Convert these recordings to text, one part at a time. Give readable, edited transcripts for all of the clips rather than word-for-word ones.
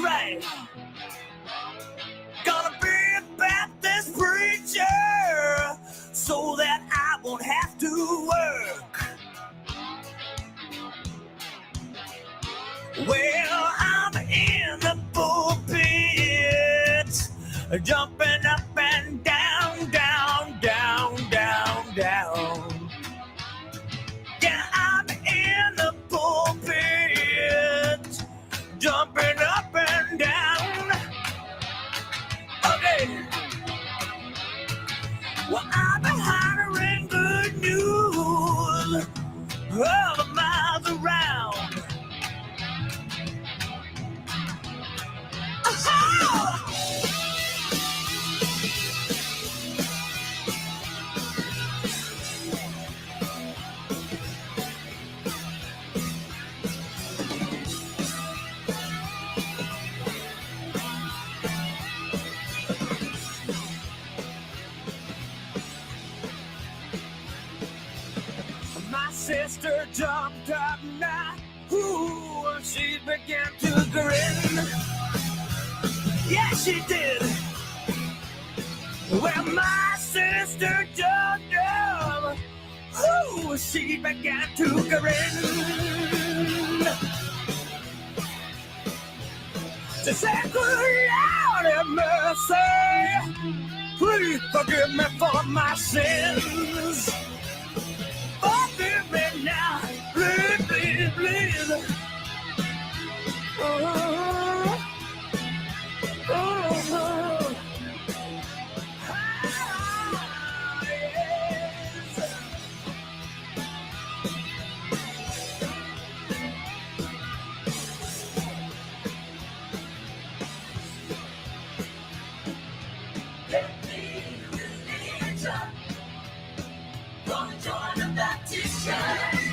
right. Gonna be a Baptist preacher so that I won't have to work. Well, I'm in the pulpit, jumping up and down, down, down, down, down. Yeah, I'm in the pulpit, jumping up and down. Okay. Well, I've been hiring good news all the miles around. My sister jumped up now, ooh, she began to grin. Yeah, she did. Well, my sister jumped up, ooh, she began to grin. She said, good Lord have mercy, please forgive me for my sins. Forgive me now, please, please, please. Oh, oh, oh. Ah, yes. Let me religion. Gonna join the Baptist church.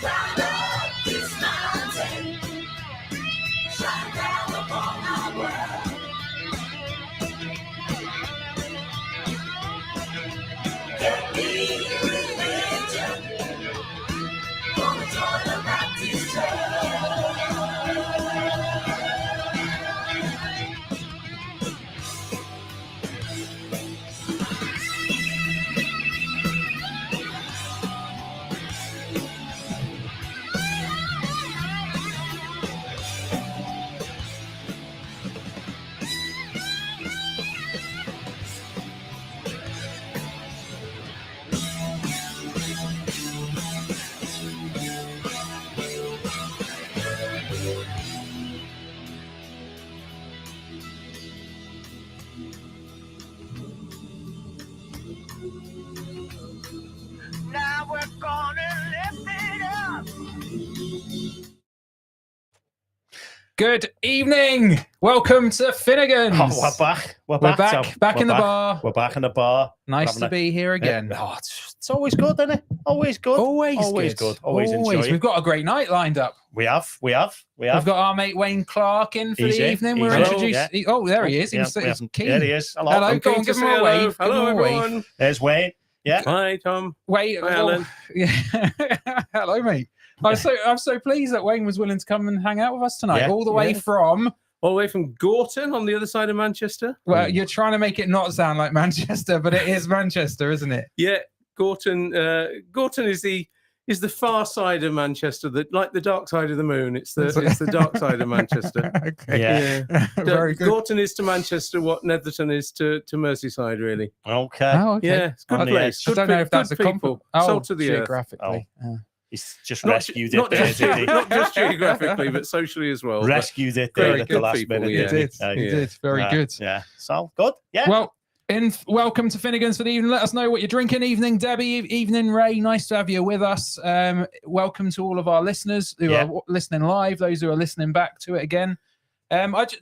Climb up this mountain, shine down upon our world. Get me religion. Gonna join the Baptist church. Now we're gonna lift it up. Good evening. Welcome to Finnegan's. Oh, we're back. We're We're back. back So in the bar. We're back in the bar. Nice to be here again. Oh, it's always good, isn't it? Always good. Always good. Always enjoy it. We've got a great night lined up. We have. We've got our mate Wayne Clarke in for the evening. We're Easy. introduced. Yeah. Oh, there he is. Yeah, He's keen. There he is. Hello. Hello. I'm Go keen on, to give him say a wave. Hello, Give him a wave. everyone. There's Wayne. Yeah. Hi, Tom. Wait. Hi, Alan. Yeah. Hello, mate. I'm so pleased that Wayne was willing to come and hang out with us tonight, Yeah, all the way from. All the way from Gorton on the other side of Manchester. Well, you're trying to make it not sound like Manchester, but it is Manchester, isn't it? Yeah, Gorton. Gorton is the far side of Manchester, like the dark side of the moon. It's the dark side of Manchester. Okay. Yeah. Very good. Gorton is to Manchester what Netherton is to Merseyside, really. Okay. Oh, okay. Yeah, it's a good On the place. edge. I don't know if that's a good people. compliment. Oh, Salt of the earth. geographically. He's just Not, rescued not, it there, just, did he? not just geographically, but socially as well. Rescued it very there at the good last people, minute. yeah. He didn't did. Very good. Yeah. So good. Yeah. Well, welcome to Finnegan's for the evening. Let us know what you're drinking. Evening, Debbie. Evening, Ray. Nice to have you with us. Welcome to all of our listeners who are listening live, those who are listening back to it again.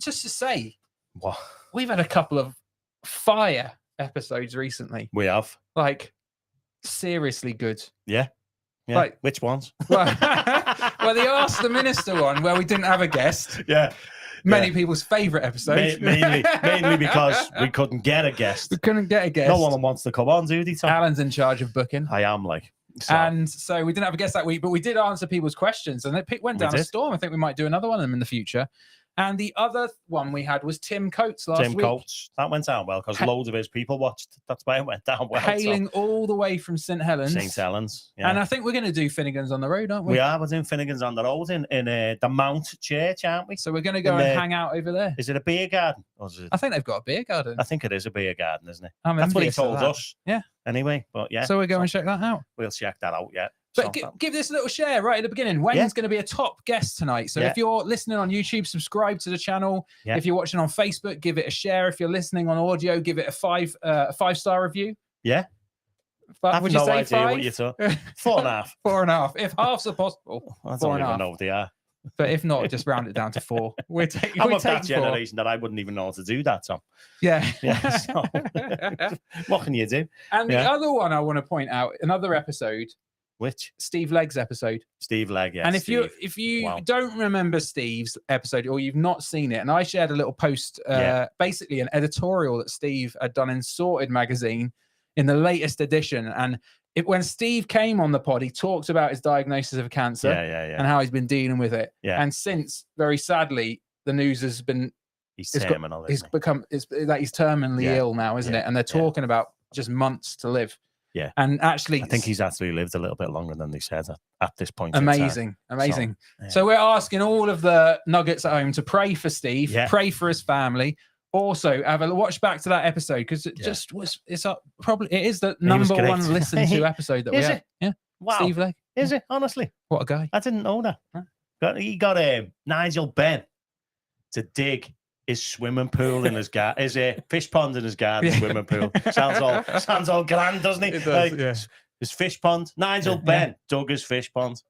Just to say, What? we've had a couple of fire episodes recently. We have. Like, seriously good. Yeah. Yeah. Like- Which ones? Well, the Ask the Minister one, where we didn't have a guest. Yeah. Many people's favourite episode. Mainly because we couldn't get a guest. We couldn't get a guest. No one wants to come on, do they, Tom? Alan's in charge of booking. I am like, And so we didn't have a guest that week, but we did answer people's questions, and it went down a storm. I think we might do another one of them in the future. And the other one we had was Tim Coates last week. Tim Coates. That went down well because loads of his people watched. That's why it went down well. Hailing all the way from St. Helens. St. Helens. Yeah. And I think we're going to do Finnegan's on the road, aren't we? We are. We're doing Finnegan's on the road in the Mount Church, aren't we? So we're going to go and hang out over there. Is it a beer garden? Or is it... I think they've got a beer garden. I think it is a beer garden, isn't it? That's what he told us. Yeah. Anyway, but yeah. So we'll go and check that out. We'll check that out, yeah. But give this a little share right at the beginning. Wayne's going to be a top guest tonight. So if you're listening on YouTube, subscribe to the channel. Yeah. If you're watching on Facebook, give it a share. If you're listening on audio, give it a 5-star review. Yeah. Would you say 5? What you thought. 4.5. 4.5. If halves are possible. I don't even know if they are. But if not, just round it down to 4. I'm of that generation that I wouldn't even know how to do that, Tom. Yeah. So, what can you do? And the other one I want to point out, another episode. Which? Steve Legg's episode. Steve Legg, yeah. And if you don't remember Steve's episode or you've not seen it, and I shared a little post, basically an editorial that Steve had done in Sorted magazine in the latest edition. And when Steve came on the pod, he talked about his diagnosis of cancer and how he's been dealing with it. Yeah. And since, very sadly, the news has been he's terminal. He's terminally ill now, isn't it? And they're talking about just months to live. Yeah. And actually, I think he's actually lived a little bit longer than they said at this point. Amazing. So we're asking all of the nuggets at home to pray for Steve, pray for his family. Also, have a watch back to that episode because it just was. It is the number one listened to episode that we had. Yeah. Wow. Steve Legg. Is it? Honestly, what a guy! I didn't know that. Huh? He got Nigel Benn to dig his swimming pool in his garden, his fish pond in his garden, swimming pool. Sounds all grand, doesn't it? It does, His fish pond. Nigel Benn dug his fish pond.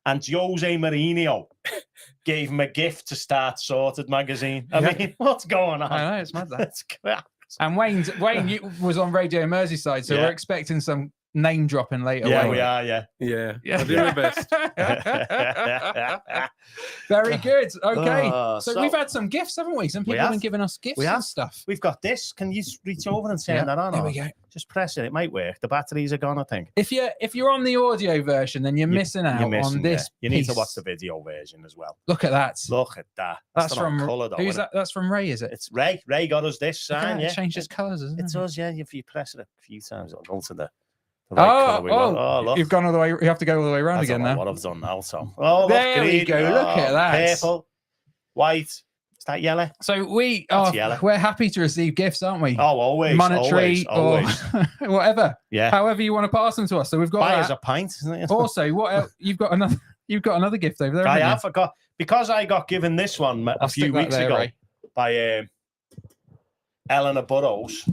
And Jose Mourinho gave him a gift to start Sorted magazine. I mean, what's going on? I know, it's mad. That's crap. And Wayne was on Radio Merseyside, so we're expecting some name dropping later. Yeah, we are. Yeah. I'll do my best. Very good. Okay, so we've had some gifts, haven't we? Some people have been giving us gifts and stuff. We've got this. Can you reach over and turn that on? There we go. Just press it. It might work. The batteries are gone, I think. If you're on the audio version, then you're missing out on this. You need to watch the video version as well. Look at that. Look at that. That's from colour, though, who's that? That's from Ray, is it? It's Ray. Ray got us this sign. It changes colours, isn't it? It does, yeah. If you press it a few times, it'll go to the look. You've gone all the way. You have to go all the way around again now. What I've done now, Tom. There we go. Look at that. Purple, white. Is that yellow? So we're happy to receive gifts, aren't we? Oh, always. Monetary always. or whatever. Yeah. However you want to pass them to us. So we've got buy us a pint, isn't it? Also, what else? You've got another gift over there. I forgot because I got given this one a few weeks ago by Eleanor Burrows,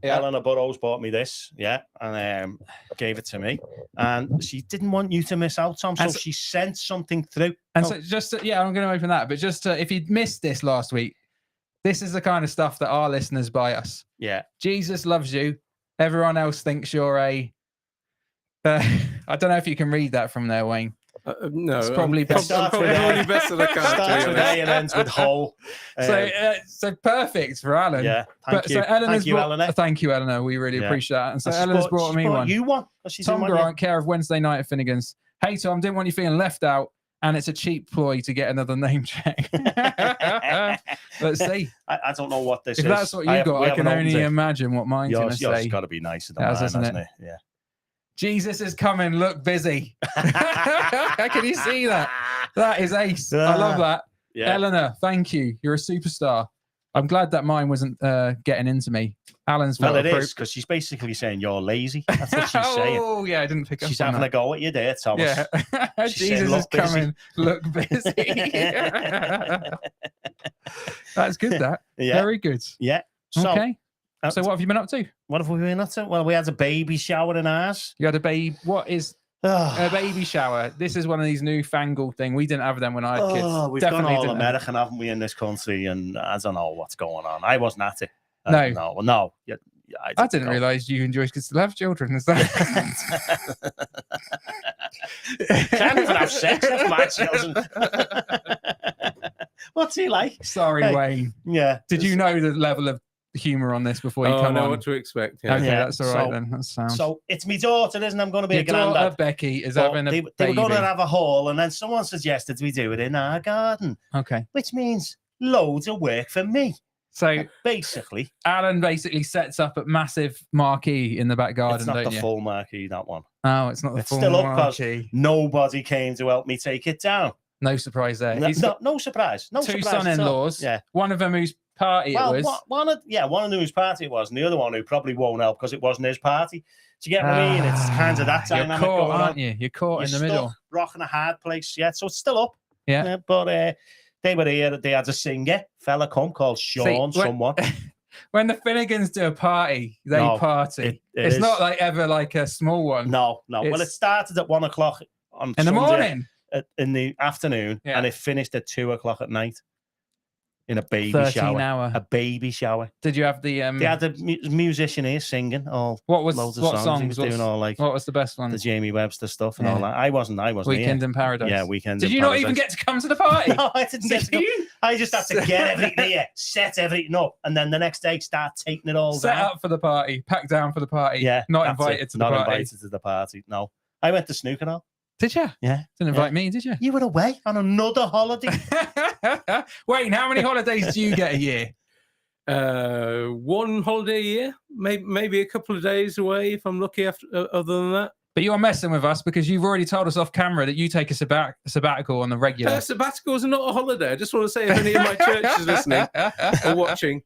Eleanor Burrows bought me this, and gave it to me, and she didn't want you to miss out, Tom, so she sent something through. And so just I'm going to open that, but just if you missed this last week, this is the kind of stuff that our listeners buy us. Yeah, Jesus loves you. Everyone else thinks you're a. I don't know if you can read that from there, Wayne. No, it's probably best. I'm probably best that I can. Starts with A and ends with whole. So perfect for Alan. Yeah, thank you. Eleanor. Thank you, Eleanor. We really appreciate that. And so Eleanor's brought me one. You one? Tom Grant, care of Wednesday night at Finnegan's. Hey Tom, didn't want you feeling left out, and it's a cheap ploy to get another name check. Let's see. I don't know what this is. If that's what you got, I can only imagine what mine's going to say. Yours got to be nicer than mine, hasn't it? Yeah. Jesus is coming. Look busy. Can you see that? That is ace. I love that. Yeah. Eleanor, thank you. You're a superstar. I'm glad that mine wasn't getting into me. Alan's well, it is because she's basically saying you're lazy. That's what she's saying. Oh yeah, I didn't pick up. She's having a go at you there, Thomas. Yeah. Jesus is coming. Look busy. That's good. That. Yeah. Very good. Yeah. So, okay. So what have you been up to? What have we been up to? Well, we had a baby shower in ours. You had a baby. What is a baby shower? This is one of these newfangled things. We didn't have them when I had kids. We've definitely gone all American, haven't we, in this country? And I don't know what's going on. I wasn't at it. No. I didn't realise you and Joyce could still have children. Is that? Can't even have sex with my children. What's he like? Sorry, Wayne. Yeah. Did you know the level of humour on this before you Oh, I come know on. what to expect. Okay, Yeah, that's all right then. That sounds. So it's my daughter, isn't it? I'm going to be Your a granddad. daughter Becky is But having a they baby. were going to have a hall, and then someone suggested we do it in our garden, Okay. which means loads of work for me. So basically, Alan basically sets up a massive marquee in the back garden, it's not don't the you? full marquee, that one. Oh, it's not the It's full still up because marquee. nobody came to help me take it down. No surprise there. No, He's got no surprise. No two surprise at all. son-in-laws. Yeah. One of them whose party Well, it was. one of them whose party it was, and the other one who probably won't help because it wasn't his party. Do you get what I mean? It's kind of that You're dynamic caught, going on. aren't you? You're caught in the You're middle. stuck, rock in a hard place. Yeah, so it's still up. Yeah. But they were here. They had a singer, fella come called Sean, someone. When the Finnegans do a party, they party. It's not like ever like a small one. No. Well, it started at 1 o'clock on in the Sunday, morning. in the afternoon, and it finished at 2 o'clock at night. In a baby shower. Hour. A baby shower. Did you have the? They had a musician here singing loads of songs. He was doing all like what was the best one? The Jamie Webster stuff and all that. I wasn't Weekend here. in Paradise. Yeah, Weekend. Did you not even get to come to the party? No, I didn't get to go. I just had to get everything here, set everything up, and then the next day start taking it all down. Set up for the party, pack down for the party. Yeah, not invited to the party. Not invited to the party. No, I went to snooker all. Did you? Yeah. Didn't invite me, did you? You were away on another holiday. Wayne, how many holidays do you get a year? One holiday a year, maybe a couple of days away if I'm lucky. Other than that, but you're messing with us because you've already told us off camera that you take a sabbatical on the regular. Sabbaticals are not a holiday. I just want to say, if any of my church is listening or watching,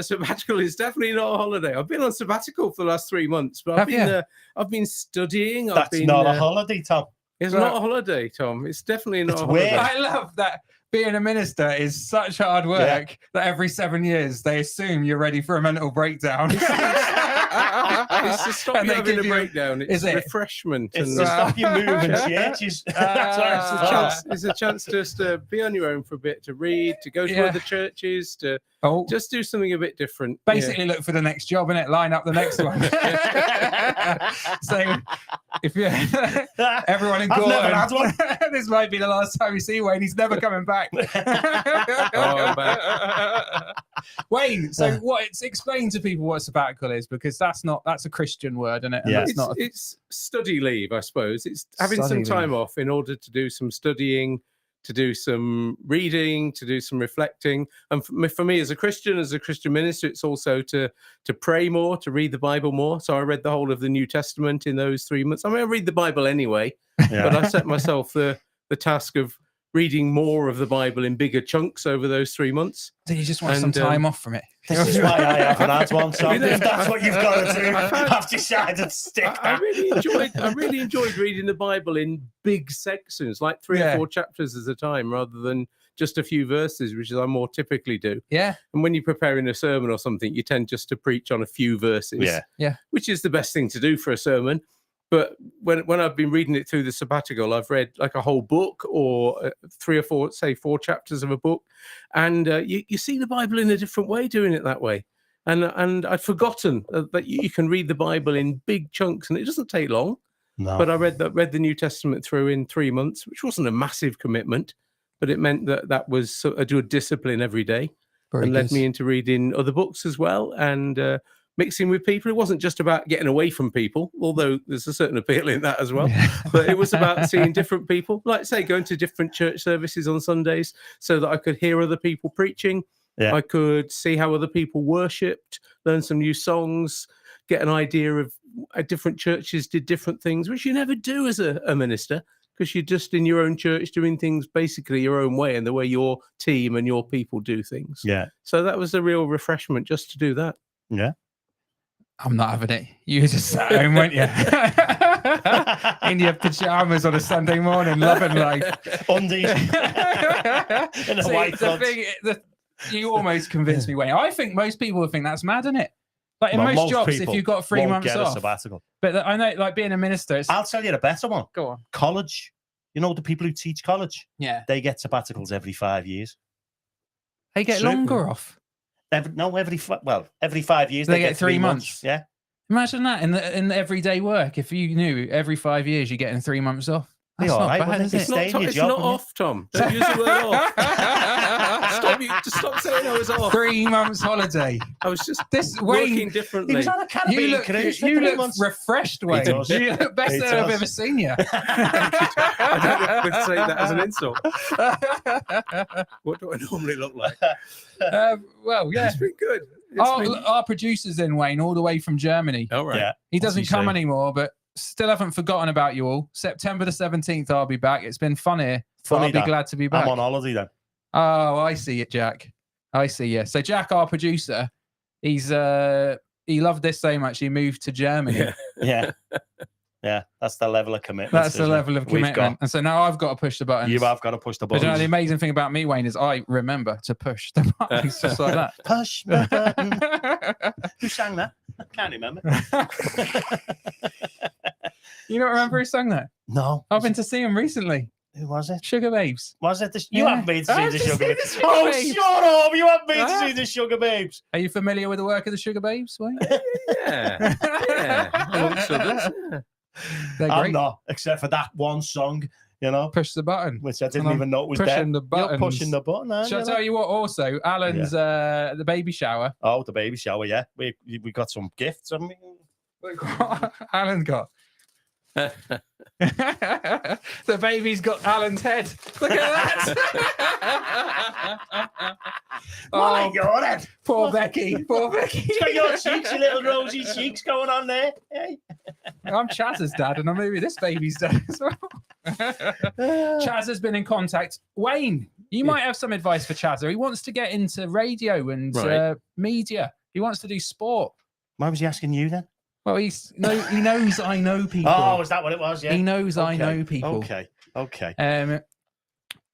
sabbatical is definitely not a holiday. I've been on sabbatical for the last 3 months, but I've been studying. That's not a holiday, Tom. It's not a holiday, Tom. It's definitely not a holiday. Weird. I love that. Being a minister is such hard work that every 7 years they assume you're ready for a mental breakdown. It's to stop you having a breakdown. It's refreshment. It's to stop you moving churches. It's a chance just to be on your own for a bit, to read, to go to other churches, to just do something a bit different. Basically, look for the next job, innit? Line up the next one. So, if you everyone in Gorton, this might be the last time you see Wayne. He's never coming back. Wayne, so explain to people what sabbatical is, because that's a Christian word, isn't it? And it's study leave, I suppose. It's having some time off in order to do some studying, to do some reading, to do some reflecting. And for me as a Christian minister, it's also to pray more, to read the Bible more. So I read the whole of the New Testament in those 3 months. I mean, I read the Bible anyway, but I set myself the task of reading more of the Bible in bigger chunks over those 3 months. So you just want some time off from it. This is why I haven't had one. So if that's what you've got to do, I've decided to stick that. I really enjoyed reading the Bible in big sections, like 3 or 4 chapters at a time, rather than just a few verses, which is I more typically do. Yeah. And when you're preparing a sermon or something, you tend just to preach on a few verses. Yeah. Which is the best thing to do for a sermon. But when I've been reading it through the sabbatical, I've read like a whole book or 3 or 4, say 4 chapters of a book. And you see the Bible in a different way doing it that way. And I'd forgotten that you can read the Bible in big chunks and it doesn't take long. No. But I read the New Testament through in 3 months, which wasn't a massive commitment, but it meant that was a good discipline every day. And led me into reading other books as well. And mixing with people. It wasn't just about getting away from people, although there's a certain appeal in that as well. But it was about seeing different people, like say going to different church services on Sundays so that I could hear other people preaching. Yeah. I could see how other people worshipped, learn some new songs, get an idea of different churches did different things, which you never do as a minister, because you're just in your own church doing things basically your own way and the way your team and your people do things. Yeah. So that was a real refreshment just to do that. Yeah. I'm not having it. You just sat home, weren't you? In your pajamas on a Sunday morning, loving life. Undies. In a white you almost convinced me, Wayne. I think most people would think that's mad, isn't it? Like in most jobs, if you've got 3 months off. Sabbatical. But I know, like being a minister, I'll tell you a better one. Go on. College. You know the people who teach college? Yeah. They get sabbaticals every 5 years. They get longer off. Every 5 years they get 3 months. Yeah, imagine that in the everyday work. If you knew every 5 years you're getting 3 months off, that's not bad, is it? It's not off, Tom. Don't use the word off. stop saying I was off. 3 months holiday. I was just This working Wayne, differently. He was on a Caribbean cruise for you 3 look months. refreshed, Wayne. does. You look better He than I've does. ever seen you. I don't know if we'd say that as an insult. What do I normally look like? Well, yeah. It's been good. Our producer's in, Wayne, all the way from Germany. All right. Yeah. He What's doesn't he come saying? anymore, but still haven't forgotten about you all. September the 17th, I'll be back. It's been fun here. Funny I'll be that. glad to be back. I'm on holiday then. Oh, I see it, Jack. I see you. So Jack, our producer, he loved this so much he moved to Germany. Yeah. Yeah. That's the level of commitment. That's the isn't it? level of We've commitment. And so now I've got to push the buttons. You have got to push the But you know, the buttons. amazing thing about me, Wayne, is I remember to push the buttons just like that. Push the button. Who sang that? I can't remember. You don't remember who sang that? No. I've been to see him recently. Who was it? Sugar Babes. Was it? You Yeah. haven't been to see I've the just Sugar seen Babes. the Sugar Oh, Babes. shut up. You haven't been I to have. see the Sugar Babes. Are you familiar with the work of the Sugar Babes, Wayne? Yeah. Yeah. Amongst others. Yeah. They're I'm great. not, except for that one song, Push the button. which I didn't I'm even know was pushing there. the You're buttons. pushing the button, aren't Shall I you? tell you what? Also, Alan's the baby shower. Oh, the baby shower, yeah. We got some gifts, haven't we? Look what Alan got. The baby's got Alan's head. Look at that. My God, Poor Becky. Poor Becky. it's got your cheeks, your little rosy cheeks going on there. Hey. I'm Chaz's dad, and I'm maybe this baby's dad as well. Chaz has been in contact. Wayne, you might have some advice for Chaz. He wants to get into radio and Right. media. He wants to do sport. Why was he asking you then? Well, he knows I know people. Oh, is that what it was? Yeah. He knows I Okay, know people. Okay.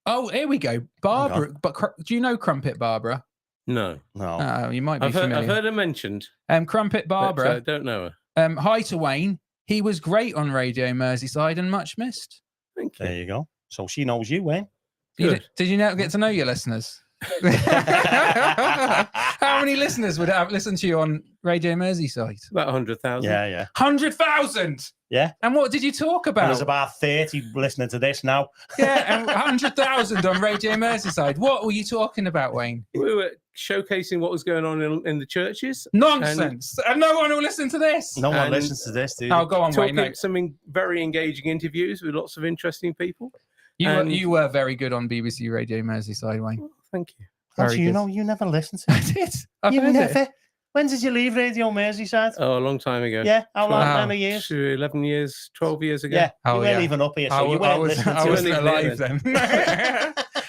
Oh, here we go. Barbara, but do you know Crumpet Barbara? No. No. Oh, you might be I've familiar. heard her mentioned. Crumpet But I Barbara. don't know her. Hi to Wayne. He was great on Radio Merseyside and much missed. Thank you. There you go. So she knows you, Wayne. Did you get to know your listeners? How many listeners would have listened to you on Radio Merseyside? About 100,000. Yeah. 100,000. Yeah. And what did you talk And about? there's about 30 listening to this now. Yeah, and 100,000 on Radio Merseyside. What were you talking about, Wayne? We were showcasing what was going on in the churches. Nonsense. And no one will listen to this. No one And- listens to this, dude. Oh, go on, Wayne. Talking No, some very engaging interviews with lots of interesting people. and- you were very good on BBC Radio Merseyside, Wayne. Oh, thank you. How very do you good. know? You never listened to I it. did. I've You heard it. never. When did you leave Radio Merseyside? Oh, a long time ago. Yeah. How long? Wow. How many years? 11 years, 12 years ago. Yeah. Oh, you weren't yeah. even up here, I so you weren't listening to wasn't it. alive then.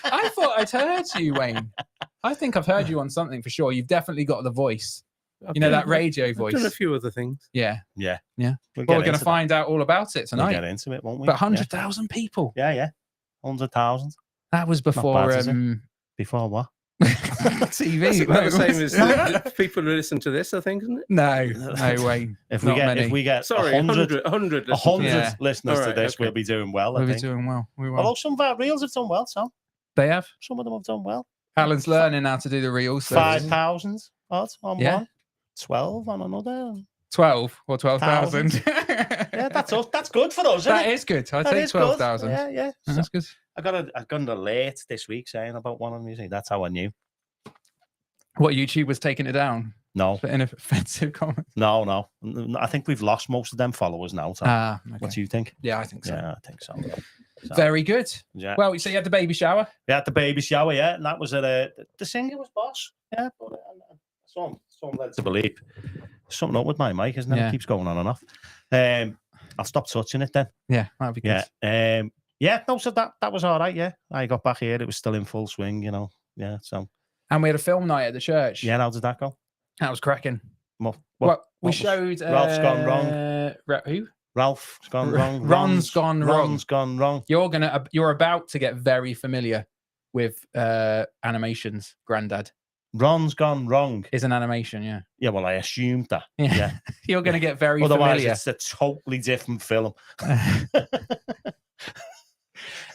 I thought I'd heard you, Wayne. I think I've heard you on something for sure. You've definitely got the voice. I've You know, done- that radio I've voice. done a few other things. Yeah. Yeah. Yeah. We'll Well, we're get going to into find out all about it that. We'll tonight. get into it, won't we? But 100,000 people. Yeah. 100,000. That was before bad, is it? Before what? TV. That's about the same as No. the people who listen to this, I think, isn't it? No way. If Not we get many. if we get Sorry, 100 100 Yeah. listeners All to right, this, okay. we'll be doing well. We'll I be think. doing well. We will. Although some of our reels have done well, so They have. some of them have done well. Alan's learning how to do the reels. So 5,000 odd on Yeah. one, 12 on another. 12 or 12,000. Yeah, that's us. That's good for us. That Isn't it? is good. I'd That say is good. 12,000. Yeah. That's good. I got an alert this week saying about one on music. That's how I knew. What, YouTube was taking it down No, for inoffensive comments? no. I think we've lost most of them followers now. So Okay. what do you think? Yeah, I think so. Yeah, I think so. So, Very good. yeah. Well, so you had the baby shower. We had the baby shower, yeah, and that was at the singer was Boss, yeah. But some led to believe something up with my mic, isn't it? Yeah. It keeps going on and off. I'll stop touching it then. Yeah, that'd be good. Yeah. No, so that was all right. Yeah, I got back here; it was still in full swing, you know. Yeah, so And we had a film night at the church. yeah. How did that go? That was cracking. What We was- showed Ralph's Gone Wrong. Who? Ralph's gone wrong. Ron's gone wrong. Ron's gone wrong. You're about to get very familiar with animations. Granddad Ron's gone wrong. is an animation. Yeah. Yeah, well, I assumed that. Yeah. Yeah. You're going to get very Otherwise, familiar. it's a totally different film.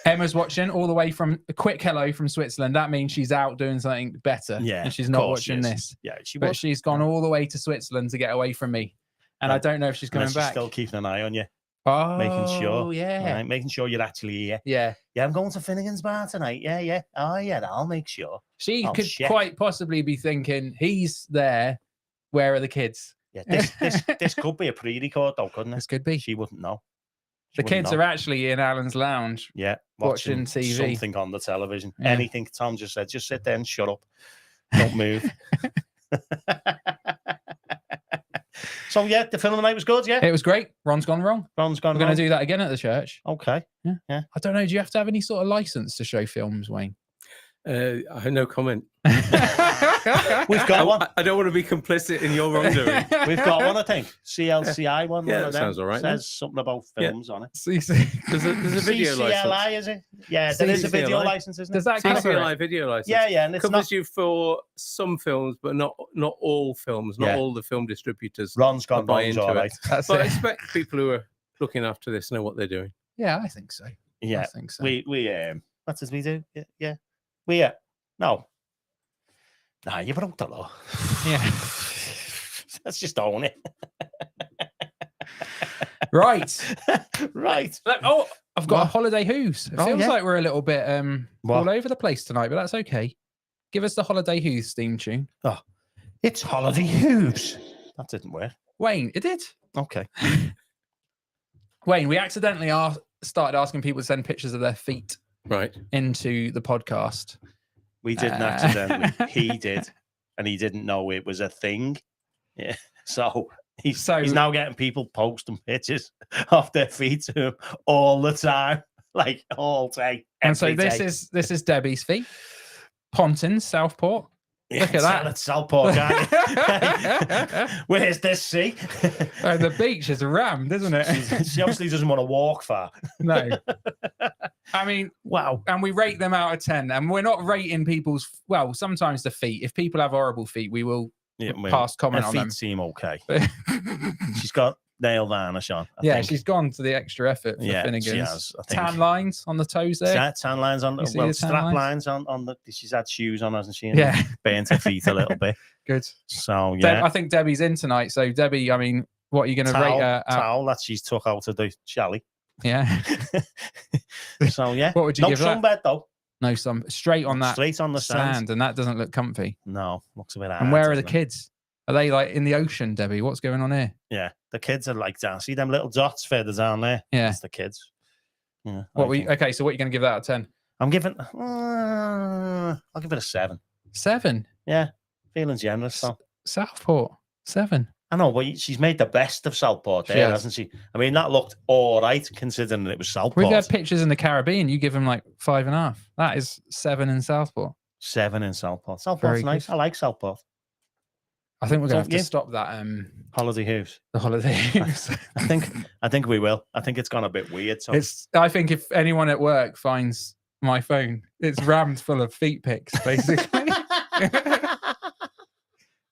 Emma's watching all the way from a quick hello from Switzerland. That means she's out doing something better. Yeah, And she's of not course she watching is. this. Yeah, she But was. she's gone all the way to Switzerland to get away from me. And I don't know if she's coming Unless back. She's still keeping an eye on you. making sure. Yeah. Right? Making sure you're actually here. Yeah. Yeah, I'm going to Finnegan's bar tonight. Yeah. Oh, yeah, I'll make sure. She Oh, could shit. quite possibly be thinking, he's there. Where are the kids? Yeah, this could be a pre-record, though, couldn't it? This could be. She wouldn't know. The kids are actually in Alan's lounge. Yeah, watching TV. Something on the television. Yeah. Anything. Tom just said, just sit there and shut up. Don't move. So, yeah, the film tonight was good, yeah? It was great. Ron's gone wrong. Ron's gone We're wrong. going to do that again at the church. Okay. Yeah. Yeah. I don't know. Do you have to have any sort of license to show films, Wayne? I have no comment. We've got one. I don't want to be complicit in your wrongdoing. We've got one, I think. CLCI one. Yeah, one that of them. sounds all right. Says something about films on it. CC. There's a video CCLI, license. is it? Yeah, there is a video CCLI. license, isn't it? Does that cover CCLI it? video license. Yeah, and it's covers not... you for some films, but not all films, not Yeah. all the film distributors. Ron's gone buy wrong, into all it. right. That's But I it. expect people who are looking after this know what they're doing. Yeah, I think so. Yeah, I think so. we what does we do? Yeah. No. Nah, you broke the law. Yeah. Let's just own it. Right. Right. Oh, I've got a What? holiday who's. It Oh, feels yeah. like we're a little bit What? all over the place tonight, but that's okay. Give us the holiday who's theme tune. It's holiday hooves. That didn't work. Wayne, it did. Okay. Wayne, we accidentally started asking people to send pictures of their feet Right. into the podcast. We didn't accidentally. He did. And he didn't know it was a thing. Yeah. So he's now getting people posting pictures of their feet to him all the time. Like all day. And so every this day. is Debbie's feet. Pontins, Southport. Yeah, Look at that. It's Southport, can't you? Where's this sea? Oh, the beach is rammed, isn't it? She obviously doesn't want to walk far. No. I mean, Wow. and we rate them out of 10. And we're not rating people's, well, sometimes the feet. If people have horrible feet, we will pass comment her on feet them. seem okay. She's got nail varnish on. I Yeah, think. she's gone to the extra effort for Finnegan's. she has. I think. Tan lines on the toes there. Tan lines on. You see Well, the tan strap lines? lines on the. She's had shoes on, hasn't she? And Yeah. burnt her feet a little bit. Good. So I think Debbie's in tonight. So Debbie, I mean, what are you going to rate her? Towel that she's took out of the chalet. Yeah. So yeah. What would you No give that? sunbed though. No, some straight on that Straight on the sand. and that doesn't look comfy. No, looks a bit hard. And where are the doesn't it? kids? Are they like in the ocean, Debbie? What's going on here? Yeah, the kids are like down. See them little dots further down there? Yeah. That's the kids. Yeah. What we okay? So what are you going to give that out of 10? I'm giving. I'll give it a 7. 7. Yeah, feeling generous. So. Southport 7. I know, but she's made the best of Southport She there, has. hasn't she? I mean, that looked all right considering it was Southport. We've had pictures in the Caribbean. You give them like 5.5. That is 7 in Southport. 7 in Southport. Southport's Very nice. good. I like Southport. I think we're going Don't to have you? to stop that. Holiday Hooves. The holiday. I think we will. I think it's gone a bit weird. So I think if anyone at work finds my phone, it's rammed full of feet pics, basically.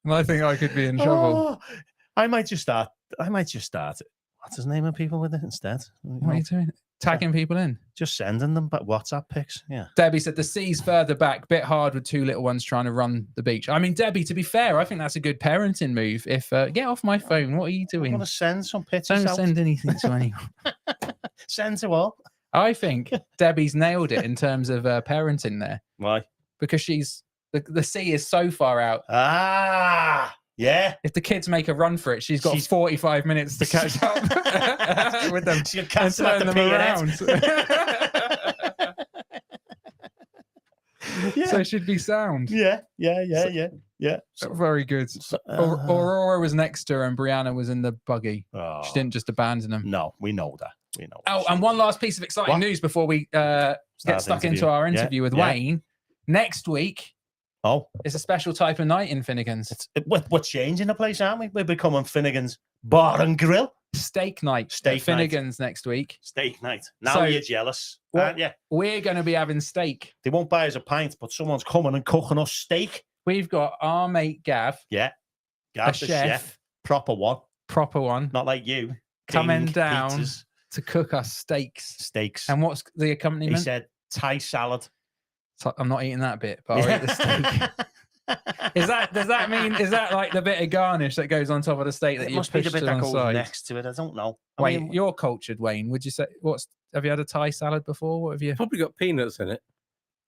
And I think I could be in trouble. Oh, I might just start. What's his name of people with it instead? What are you doing? Tagging people in. Just sending them but WhatsApp pics. Yeah. Debbie said the sea's further back, bit hard with 2 little ones trying to run the beach. I mean, Debbie, to be fair, I think that's a good parenting move. If get off my phone, what are you I doing? want to send some pictures. Don't send anything to anyone. Send to all. I think Debbie's nailed it in terms of parenting there Why? because the sea is so far out. Ah, yeah. If the kids make a run for it, she's got 45 minutes to catch up with them She'll and catch them at turn the them pier. around. Yeah. So she'd be sound. Yeah. So, Very good. Aurora was next to her and Brianna was in the buggy. oh, She didn't just abandon them. No, we know that. We know. Oh, that. and one last piece of exciting What? news before we get stuck into interview. our Yeah, interview with yeah. Wayne. Next week Oh, is a special type of night in Finnegan's. we're changing the place, aren't we? We're becoming Finnegan's Bar and Grill. Steak night. Steak at Finnegan's next week. Steak night. Now So, you're jealous, what- aren't you? We're going to be having steak. They won't buy us a pint, but someone's coming and cooking us steak. We've got our mate Gav, Yeah. a Gav the chef. Proper one. proper one, Not like you. coming Ding, down pizzas, to cook us steaks. steaks. And what's the He accompaniment? said Thai salad. So I'm not eating that bit, but I'll eat the steak. Does that mean, is that like the bit of garnish that goes on top of the steak that It you must be push the to bit that one goes side? next to it. I don't know. I Wait, mean, you're cultured, Wayne. Would you say have you had a Thai salad before? What have you? Probably got peanuts in it.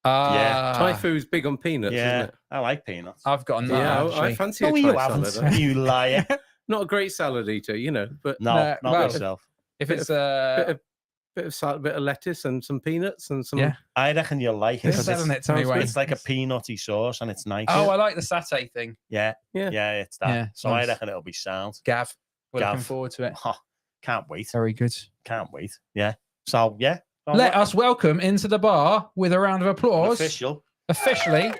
Ah, Thai food's big on peanuts, isn't yeah, it? I like peanuts. I've got none. Yeah, I actually. fancy a No, Thai you salad. haven't. You liar. Not a great salad eater, but No, No, not well, myself. If bit it's bit of salad, bit of lettuce and some peanuts and some. Yeah. I reckon you'll like it. you're 'Cause selling it to me, sounds good. Wayne. It's like a peanutty sauce and it's nice. Oh, I like the satay thing. Yeah, Yeah. it's that. Yeah, so nice. I reckon it'll be sound. Gav, we're Gav. looking forward to it. Oh, can't wait. Very good. Can't wait. Yeah. So yeah. Let us welcome into the bar with a round of applause. Officially,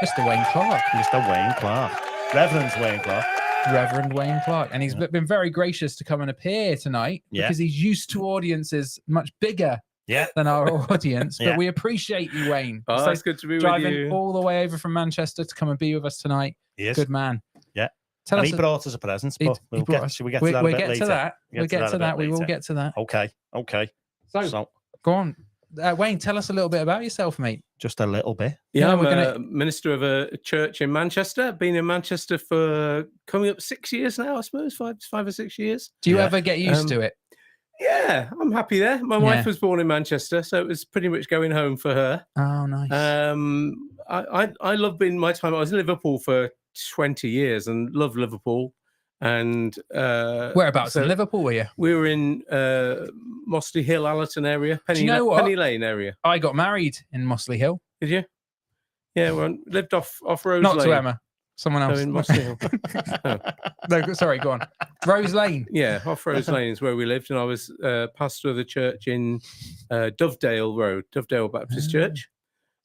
Mr. Wayne Clarke. Mr. Wayne Clarke, Reverend Wayne Clarke. And he's been very gracious to come and appear tonight Yeah. because he's used to audiences much bigger Yeah. than our audience. But Yeah. we appreciate you, Wayne. Oh, So it's good to be with driving you. all the way over from Manchester to come and be with us tonight. He is. Good man. Yeah. Tell And us. he brought us a present, he- but he we'll brought get, us- should we get to that a we'll bit get later? to that. We'll get to a that. bit We will later. get to that. Okay. So, go on. Wayne, tell us a little bit about yourself, mate. Just a little bit. Yeah, Yeah, I'm we're a minister of a church in Manchester. Been in Manchester for coming up 6 years now, I suppose, five or 6 years. Do you Yeah. ever get used to it? Yeah, I'm happy there. My wife was born in Manchester, so it was pretty much going home for her. Oh, nice. I love being my time. I was in Liverpool for 20 years and loved Liverpool. And Whereabouts in Liverpool were you? We were in Mossley Hill, Allerton area, you know what? Penny Lane area. I got married in Mossley Hill. Did you? Yeah, lived off Rose Not Lane. to Emma. Someone No, else. in Mossley Hill. Oh. No, sorry, go on. Rose Lane. Yeah, off Rose Lane is where we lived, and I was pastor of the church in Dovedale Road, Dovedale Baptist Church.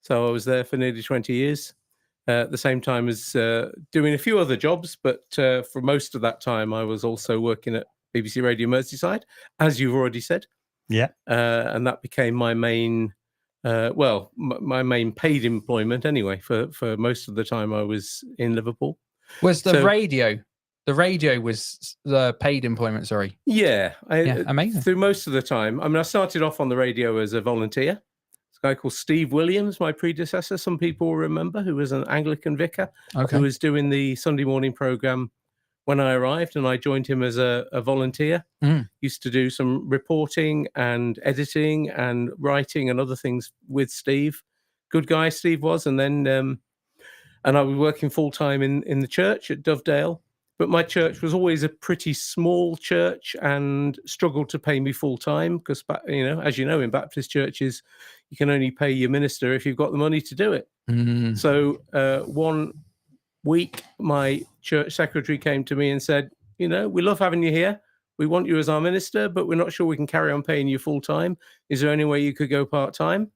So I was there for nearly 20 years. At the same time as doing a few other jobs, but for most of that time, I was also working at BBC Radio Merseyside, as you've already said. Yeah. And that became my main, my main paid employment anyway, for most of the time I was in Liverpool. Was the radio? The radio was the paid employment, sorry. Yeah. Amazing. Through most of the time. I mean, I started off on the radio as a volunteer. A guy called Steve Williams, my predecessor, some people will remember, who was an Anglican vicar, who was doing the Sunday morning program when I arrived, and I joined him as a volunteer. Used to do some reporting and editing and writing and other things with Steve. Good guy Steve was. And then and I was working full-time in the church at Dovedale. But my church was always a pretty small church and struggled to pay me full-time because, as you know, in Baptist churches, you can only pay your minister if you've got the money to do it. So one week, my church secretary came to me and said, we love having you here. We want you as our minister, but we're not sure we can carry on paying you full-time. Is there any way you could go part-time?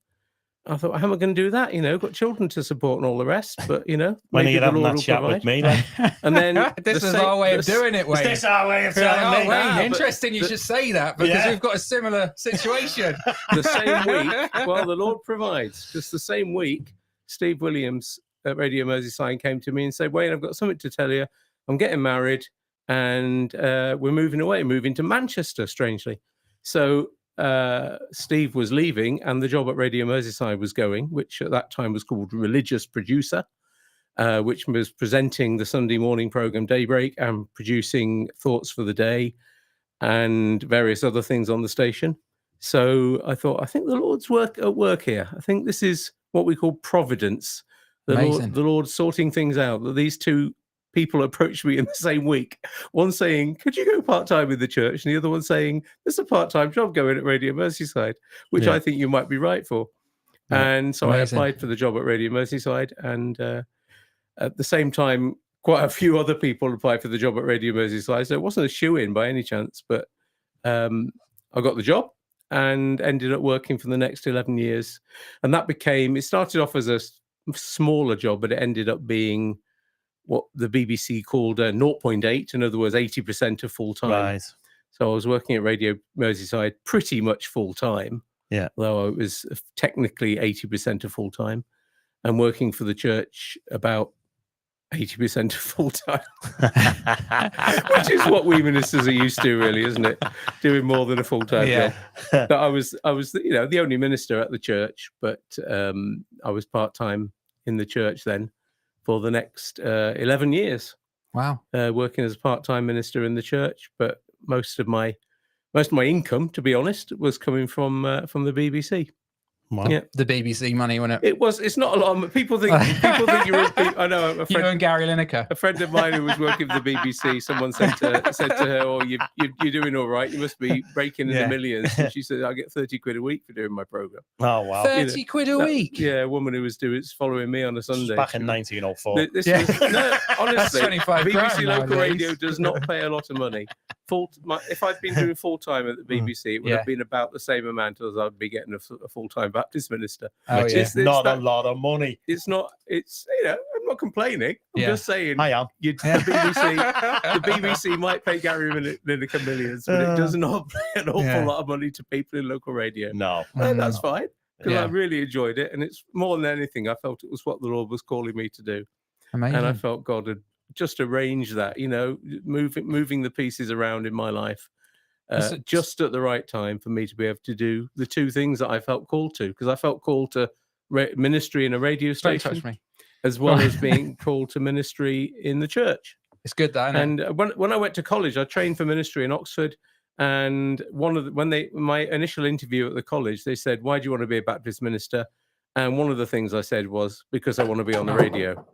I thought, how am I going to do that? Got children to support and all the rest, but when maybe you're the having Lord that will chat provide. with me, like, And then This is our way of doing it, Wayne. is this our way of Yeah, telling me? Wayne, interesting you should say that because we've got a similar situation. The same week, well, the Lord provides. Just the same week, Steve Williams at Radio Merseyside came to me and said, Wayne, I've got something to tell you. I'm getting married and we're moving to Manchester, strangely. So Steve was leaving and the job at Radio Merseyside was going, which at that time was called religious producer, which was presenting the Sunday morning program Daybreak and producing thoughts for the day and various other things on the station. So I thought, I think the Lord's at work here. I think this is what we call providence. The Lord sorting things out. That these two people approached me in the same week. One saying, could you go part-time with the church? And the other one saying, there's a part-time job going at Radio Merseyside, which I think you might be right for. Yeah. And so I applied for the job at Radio Merseyside. And at the same time, quite a few other people applied for the job at Radio Merseyside. So it wasn't a shoo-in by any chance, but I got the job and ended up working for the next 11 years. And that it started off as a smaller job, but it ended up being what the BBC called 0.8, in other words, 80% of full time. Right. So I was working at Radio Merseyside pretty much full time. Yeah. Though it was technically 80% of full time, and working for the church about 80% of full time, which is what we ministers are used to, really, isn't it? Doing more than a full time job. But I was, the only minister at the church, but I was part time in the church then. for the next 11 years. Wow. Working as a part-time minister in the church, but most of my income, to be honest, was coming from the BBC. Wow. Yeah, The BBC money, wasn't it? It's not a lot. People think you're. I know. You and Gary Lineker. A friend of mine who was working for the BBC, someone said to her, "Oh, you're doing all right. You must be breaking in the millions." And she said, "I get 30 quid a week for doing my program." Oh wow, 30 quid a week. Yeah, a woman who was following me on a Sunday. Back in 1904. This was, no, honestly, 25 BBC grand local nowadays. radio does not pay a lot of money. If I'd been doing full time at the BBC, it would have been about the same amount as I'd be getting a full time Baptist minister. Oh, Which is not a lot of money. It's not. It's I'm not complaining. I'm just saying. I am. The BBC might pay Gary Lineker millions, but it does not pay an awful lot of money to people in local radio. No, and that's fine because I really enjoyed it, and it's more than anything. I felt it was what the Lord was calling me to do. Amazing. And I felt God had just arranged that, moving the pieces around in my life just at the right time for me to be able to do the two things that I felt called to, because I felt called to ministry in a radio station as well as being called to ministry in the church. It's good, that, isn't it? And when I went to college, I trained for ministry in Oxford. And my initial interview at the college, they said, "Why do you want to be a Baptist minister?" And one of the things I said was, "Because I want to be on the radio."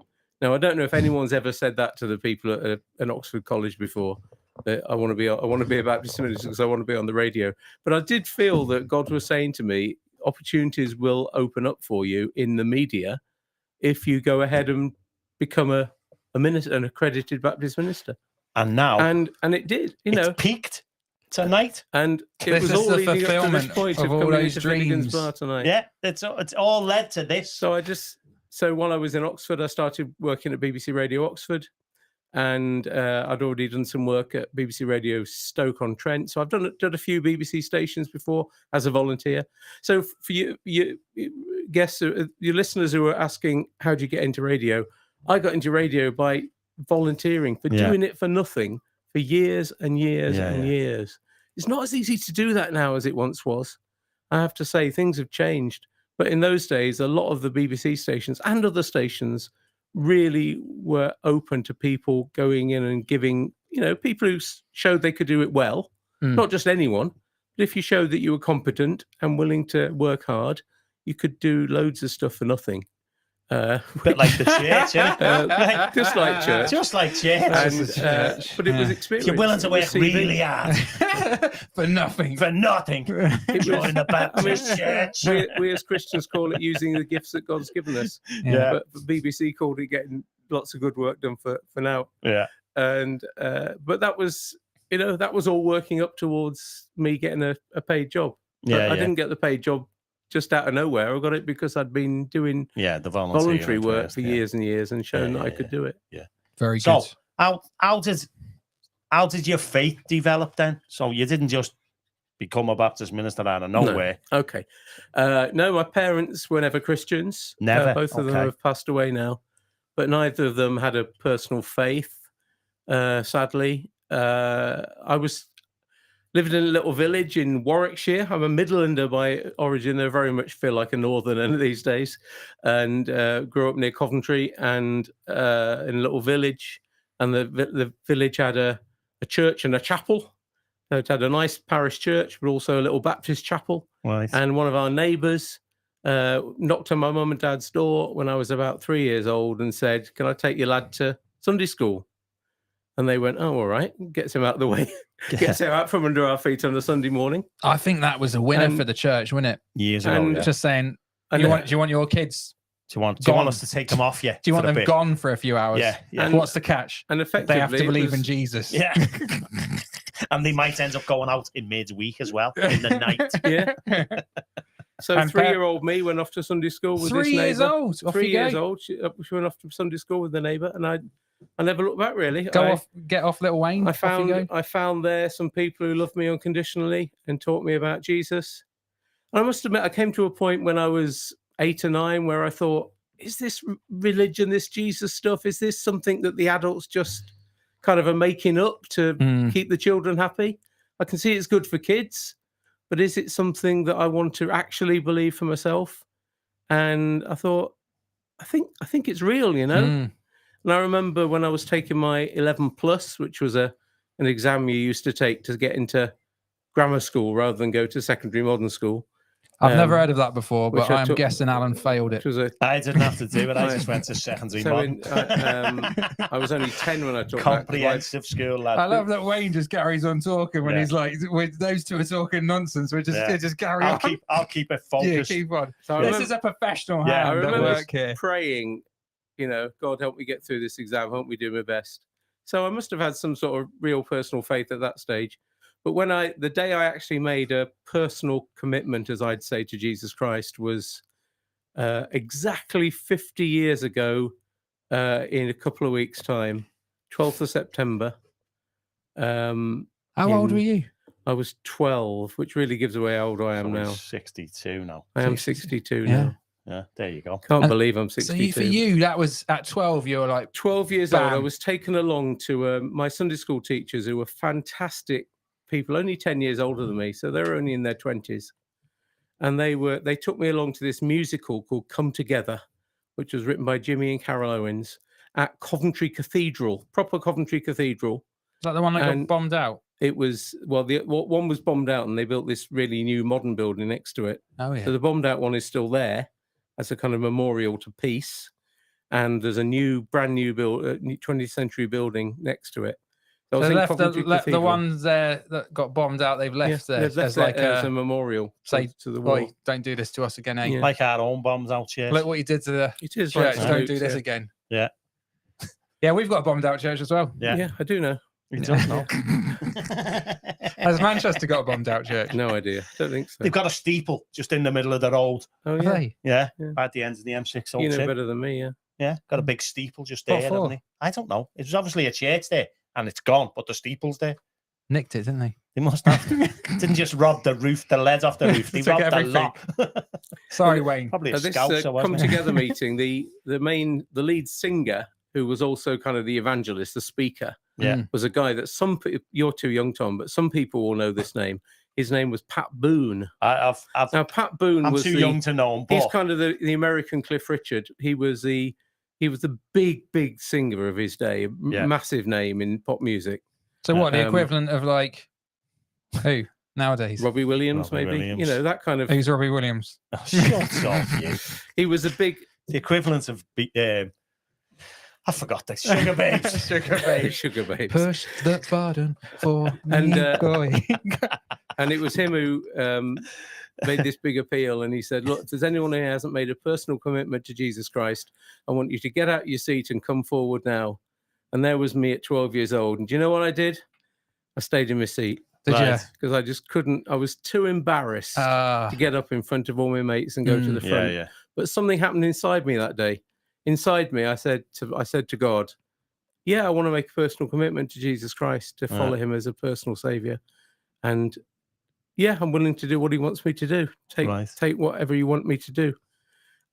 Now, I don't know if anyone's ever said that to the people at an Oxford college before. That I want to be a Baptist minister because I want to be on the radio. But I did feel that God was saying to me, opportunities will open up for you in the media if you go ahead and become a minister, an accredited Baptist minister. And now, and it did. It's peaked tonight, and it was all leading up to this point of coming into Finnegan's Bar tonight. Yeah, it's all led to this. So while I was in Oxford, I started working at BBC Radio Oxford, and I'd already done some work at BBC Radio Stoke-on-Trent. So I've done a few BBC stations before as a volunteer. So for you guests, your listeners who are asking, how do you get into radio? I got into radio by volunteering, for doing it for nothing for years and years years. It's not as easy to do that now as it once was. I have to say, things have changed. But in those days, a lot of the BBC stations and other stations really were open to people going in and giving, people who showed they could do it well, not just anyone, but if you showed that you were competent and willing to work hard, you could do loads of stuff for nothing. Bit like the church, yeah? Just like church. Just like church. And, but it was experience. You're willing to work really hard. For nothing. For nothing. Join the Baptist church. We as Christians call it using the gifts that God's given us. Yeah. But BBC called it getting lots of good work done for now. Yeah. And but that was all working up towards me getting a paid job. I didn't get the paid job just out of nowhere. I got it because I'd been doing the voluntary work for years and years and shown that I could do it. Yeah. Very good. So how did your faith develop then? So you didn't just become a Baptist minister out of nowhere. No. Okay. No, my parents were never Christians. Never. Both of them have passed away now, but neither of them had a personal faith. Sadly, I was living in a little village in Warwickshire. I'm a Midlander by origin. I very much feel like a northerner these days. And grew up near Coventry and in a little village. And the village had a church and a chapel. It had a nice parish church, but also a little Baptist chapel. Right. And one of our neighbours knocked on my mum and dad's door when I was about 3 years old and said, "Can I take your lad to Sunday school?" And they went, "Oh, all right." Gets him out of the way. Gets him out from under our feet on a Sunday morning. I think that was a winner for the church, wasn't it? Years ago. Just saying, do you want your kids? Do you want us to take them off you? Do you want them gone for a few hours? Yeah. And what's the catch? And effectively, they have to believe in Jesus. Yeah. And they might end up going out in midweek as well, in the night. Yeah. So 3-year-old me went off to Sunday school with this neighbour. 3 years old. 3 years old. She went off to Sunday school with the neighbour, and I never looked back really. Get off, little Wayne. I found there some people who loved me unconditionally and taught me about Jesus. And I must admit, I came to a point when I was 8 or 9 where I thought, is this religion, this Jesus stuff, is this something that the adults just kind of are making up to keep the children happy? I can see it's good for kids, but is it something that I want to actually believe for myself? And I thought, I think it's real, And I remember when I was taking my 11 plus, which was an exam you used to take to get into grammar school rather than go to secondary modern school. I've never heard of that before, but I'm guessing Alan failed it. I didn't have to do it. I just went to secondary modern. I was only 10 when I took comprehensive school. Lad. I love that Wayne just carries on talking when he's like, those two are talking nonsense. We just carry on. I'll keep it focused. Yeah, keep on. So this is a professional hand. I remember work here. praying, God help me get through this exam. Help me do my best. So I must have had some sort of real personal faith at that stage. But the day I actually made a personal commitment, as I'd say, to Jesus Christ was exactly 50 years ago in a couple of weeks' time, 12th of September. How old were you? I was 12, which really gives away how old I am now. 62 now. I am 62 now. Yeah, there you go. Can't believe I'm 62. So for you, that was at 12, you were like... 12 years old, I was taken along to my Sunday school teachers who were fantastic people, only 10 years older than me, so they were only in their 20s. And they took me along to this musical called Come Together, which was written by Jimmy and Carol Owens at Coventry Cathedral, proper Coventry Cathedral. Is that the one that got bombed out? It was, one was bombed out and they built this really new modern building next to it. Oh, yeah. So the bombed out one is still there as a kind of memorial to peace. And there's a brand new 20th century building next to it. So they left the ones there that got bombed out. They've left there as like a memorial. Say to the war. Don't do this to us again, eh? Yeah. Like our own bombs out here. Look what you did to the church. Don't do this again. Yeah. Yeah, we've got a bombed out church as well. Yeah, I do know. You don't know. Has Manchester got a bombed out church? No idea. Don't think so. They've got a steeple just in the middle of the road. Oh yeah. Yeah. At the end of the M6. You know better than me. Yeah. Yeah. Got a big steeple just there, haven't they? I don't know. It was obviously a church there. And it's gone, but the steeple's there. Nicked it, didn't they? They must have. Didn't just rob the roof, the lead off the roof. They robbed the lot. Sorry, Wayne. Probably a this scout. Come Together meeting, the lead singer, who was also kind of the evangelist, the speaker, was a guy that you're too young, Tom, but some people will know this name. His name was Pat Boone. Now, Pat Boone was too young to know him. He's kind of the American Cliff Richard. He was the big singer of his day, a massive name in pop music. So what, the equivalent of like who nowadays? Robbie Williams, maybe. You know, that kind of. Who's Robbie Williams? Oh, shut up, you. He was the equivalent of I forgot the Sugar Babes. Sugar Babes. Push the button for me going. And it was him who made this big appeal, and he said, look, if there's anyone who hasn't made a personal commitment to Jesus Christ, I want you to get out your seat and come forward now. And there was me at 12 years old. And do you know what I did? I stayed in my seat. Did you? Because I just couldn't. I was too embarrassed to get up in front of all my mates and go to the front. Yeah. But something happened inside me that day. Inside me, I said to God, yeah, I want to make a personal commitment to Jesus Christ, to follow him as a personal savior. And yeah, I'm willing to do what he wants me to do. Take whatever you want me to do.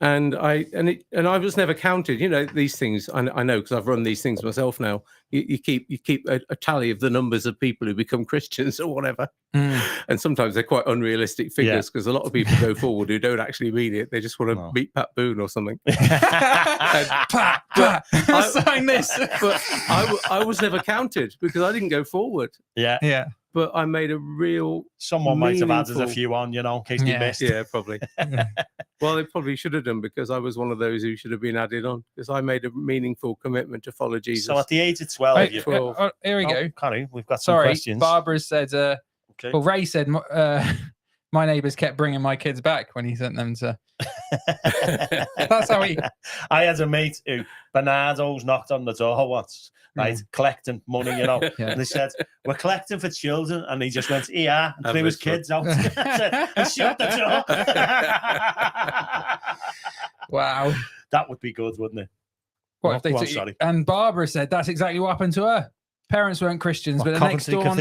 And I was never counted. You know, these things I know because I've run these things myself now. You keep a tally of the numbers of people who become Christians or whatever. And sometimes they're quite unrealistic figures because a lot of people go forward who don't actually mean it. They just want to beat Pat Boone or something. Sign this. But I was never counted because I didn't go forward. Yeah. But I made a real. Someone might have added a few on, in case they missed. Yeah, probably. Well, they probably should have done because I was one of those who should have been added on because I made a meaningful commitment to follow Jesus. So at the age of 12, here we go. Connie, we've got some questions. Barbara said, well, Ray said, my neighbours kept bringing my kids back when he sent them to. That's how he. I had a mate who Bernardo's knocked on the door once, right, collecting money, And they said, we're collecting for children, and he just went, and threw his kids out and shut the door. Wow, that would be good, wouldn't it? What if they took? And Barbara said that's exactly what happened to her. Parents weren't Christians, but the next door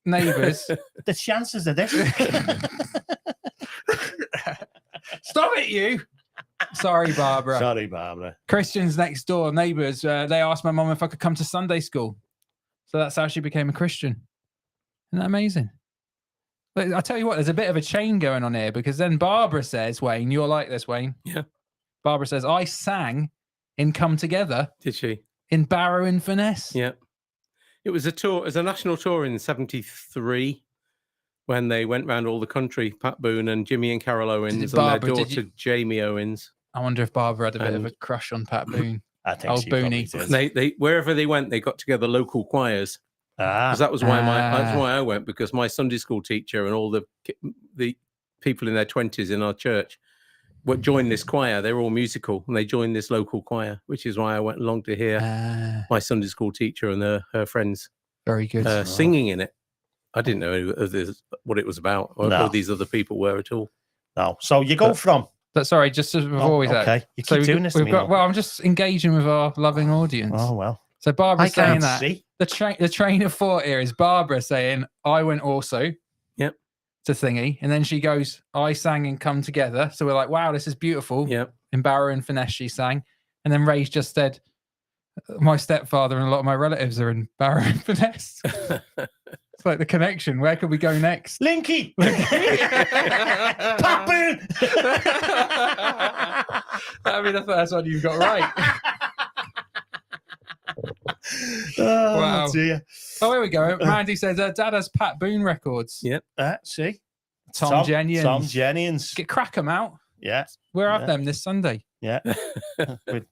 neighbours. The chances of this. Stop it, you. Sorry, Barbara. Christians next door, neighbours, they asked my mum if I could come to Sunday school. So that's how she became a Christian. Isn't that amazing? But I'll tell you what, there's a bit of a chain going on here because then Barbara says, Wayne, you're like this, Wayne. Yeah. Barbara says, I sang in Come Together. Did she? in Barrow in Finesse. Yeah. It was a tour, as a national tour in 73 when they went round all the country, Pat Boone and Jimmy and Carol Owens and their daughter Jamie Owens. I wonder if Barbara had a bit of a crush on Pat Boone. I think old she Booney. did. They wherever they went, they got together local choirs. Because that was why that's why I went, because my Sunday school teacher and all the people in their 20s in our church joined this choir. They were all musical, and they joined this local choir, which is why I went along to hear my Sunday school teacher and her friends very good singing in it. I didn't know what it was about, or who these other people were at all. No. So you go from... Sorry, just before we okay. You keep doing this to me. Well, I'm just engaging with our loving audience. Oh, well. So Barbara's saying that. See. The train of thought here is Barbara saying, I went also to Thingy. And then she goes, I sang and Come Together. So we're like, wow, this is beautiful. Yep. In Barrow and Finesse, she sang. And then Ray's just said, my stepfather and a lot of my relatives are in Barrow and Finesse. It's like the connection. Where could we go next? Linky! Pat Boone! That'd be the first one you've got right. Wow. Dear. Oh, here we go. Randy says, Dad has Pat Boone records. Yep. See? Tom Jennings. Tom Jennings. Crack them out. Yeah. We're at them this Sunday. Yeah.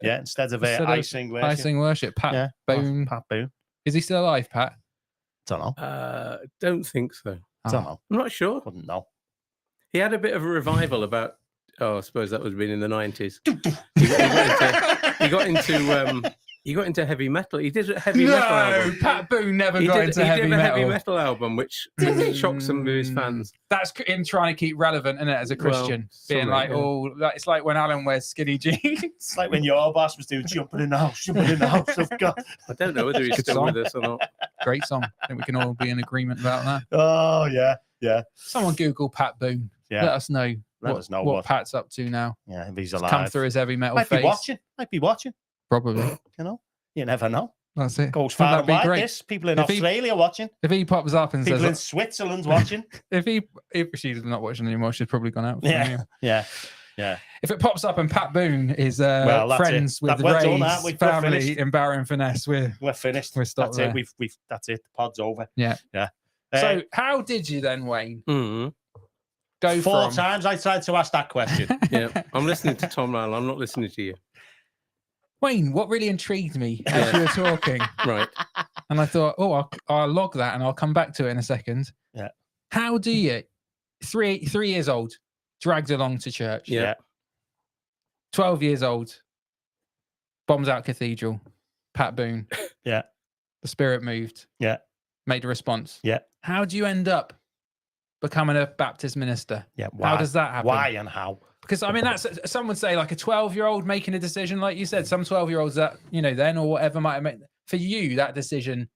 Instead of I Sing Worship. I Sing Worship. Pat Boone. Pat Boone. Is he still alive, Pat? Don't know. Don't think so. Don't know. I'm not sure. Wouldn't know. He had a bit of a revival about, I suppose that would have been in the 90s. He got into heavy metal. He did a heavy metal album. Pat Boone never got into heavy metal. He did a heavy metal album, which shocked some of his fans. That's him trying to keep relevant, isn't it, as a Christian? Being like, it's like when Alan wears skinny jeans. It's like when your boss was doing Jumping in the House of God. I don't know whether he's still with us or not. Great song. I think we can all be in agreement about that. Oh, yeah. Someone Google Pat Boone. Yeah. Let us know what Pat's up to now. Yeah, if he's alive. Come through his heavy metal Might face. Might be watching. Probably. You never know. That's it. Goes far and wide. This people in Australia watching. If he pops up and people says, in Switzerland watching. if she's not watching anymore, she's probably gone out. Yeah. If it pops up and Pat Boone is friends with Ray's family in Barrow and Finesse, we're finished. We're stopped there. We've that's it. The pod's over. Yeah. So how did you then, Wayne? Go four times I tried to ask that question. Yeah, I'm listening to Tom now. I'm not listening to you. Wayne, what really intrigued me as you were talking, right? And I thought, I'll log that and I'll come back to it in a second. Yeah. How do you, 3 years old, dragged along to church? Yeah. 12 years old, bombs out cathedral, Pat Boone. Yeah. The Spirit moved. Yeah. Made a response. Yeah. How do you end up becoming a Baptist minister? Yeah. Why? How does that happen? Why and how? Because I mean, that's some would say like a 12-year-old making a decision, like you said, some 12-year-olds that, then or whatever might have made. For you, that decision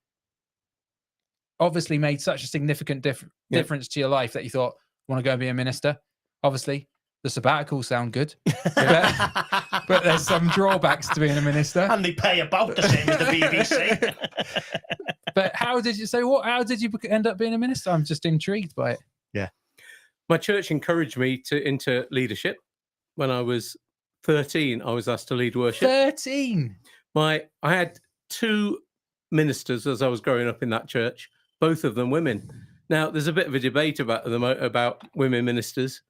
obviously made such a significant difference to your life that you thought, want to go and be a minister. Obviously, the sabbaticals sound good, but there's some drawbacks to being a minister. And they pay about the same as the BBC. But how did you end up being a minister? I'm just intrigued by it. Yeah. My church encouraged me into leadership. When I was 13, I was asked to lead worship. 13? I had 2 ministers as I was growing up in that church, both of them women. Now, there's a bit of a debate about women ministers.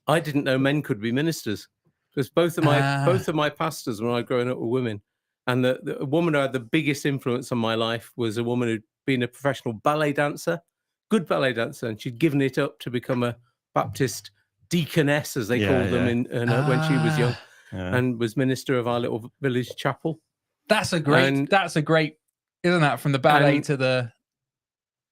I didn't know men could be ministers because both of my pastors when I was growing up were women. And the woman who had the biggest influence on my life was a woman who'd been a professional ballet dancer, good ballet dancer, and she'd given it up to become a Baptist deaconess, as they called them, when she was young, and was minister of our little village chapel. That's a great, isn't that, from the ballet to the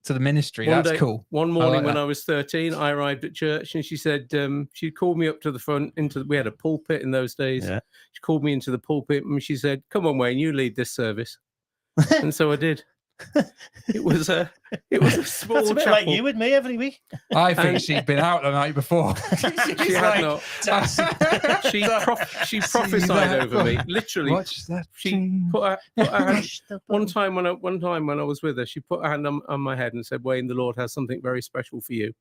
ministry? That's cool. One morning when I was 13, I arrived at church, and she said she called me up to the front. We had a pulpit in those days. Yeah. She called me into the pulpit, and she said, "Come on, Wayne, you lead this service." And so I did. It was a small That's a bit chapel. like you and me every week. I think she'd been out the night before. She had not. She prophesied over me. Literally, watch that. She put her hand. One time when I was with her, she put her hand on my head and said, "Wayne, the Lord has something very special for you."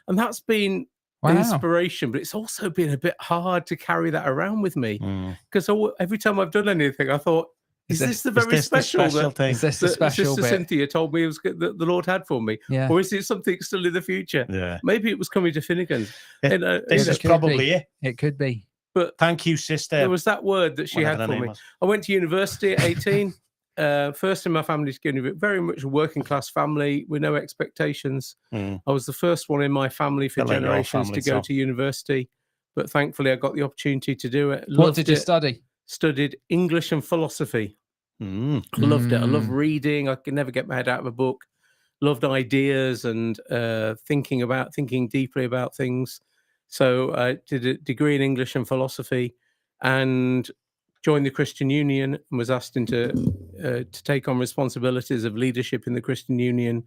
And that's been inspiration, but it's also been a bit hard to carry that around with me because every time I've done anything, I thought, Is this the very special thing? Is this the special Sister bit? Cynthia told me it was that the Lord had for me? Yeah. Or is it something still in the future? Yeah. Maybe it was coming to Finnegan's. This is could probably be. it. It could be. But Thank you, sister. there was that word that she had Whatever the for name me. was. I went to university at 18. First in my family to go, very much a working class family with no expectations. I was the first one in my family for Like your generations family, to go so. to university. But thankfully, I got the opportunity to do it. What did you study? Studied English and philosophy. Loved it. I love reading. I could never get my head out of a book. Loved ideas and thinking deeply about things. So I did a degree in English and philosophy and joined the Christian Union and was asked to take on responsibilities of leadership in the Christian Union.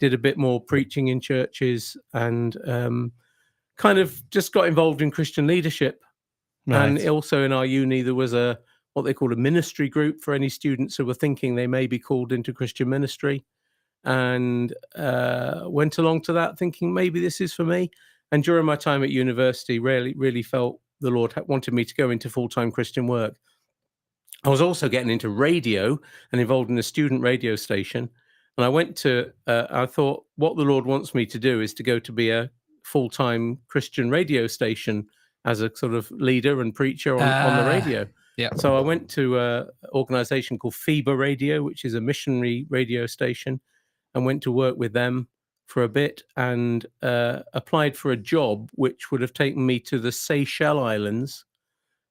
Did a bit more preaching in churches and kind of just got involved in Christian leadership. Right. And also in our uni, there was what they call a ministry group for any students who were thinking they may be called into Christian ministry, and went along to that thinking maybe this is for me. And during my time at university, really felt the Lord wanted me to go into full-time Christian work. I was also getting into radio and involved in a student radio station. And I went to, I thought what the Lord wants me to do is to go to be a full-time Christian radio station as a sort of leader and preacher on the radio. Yeah. So I went to an organization called FIBA Radio, which is a missionary radio station, and went to work with them for a bit and applied for a job which would have taken me to the Seychelles Islands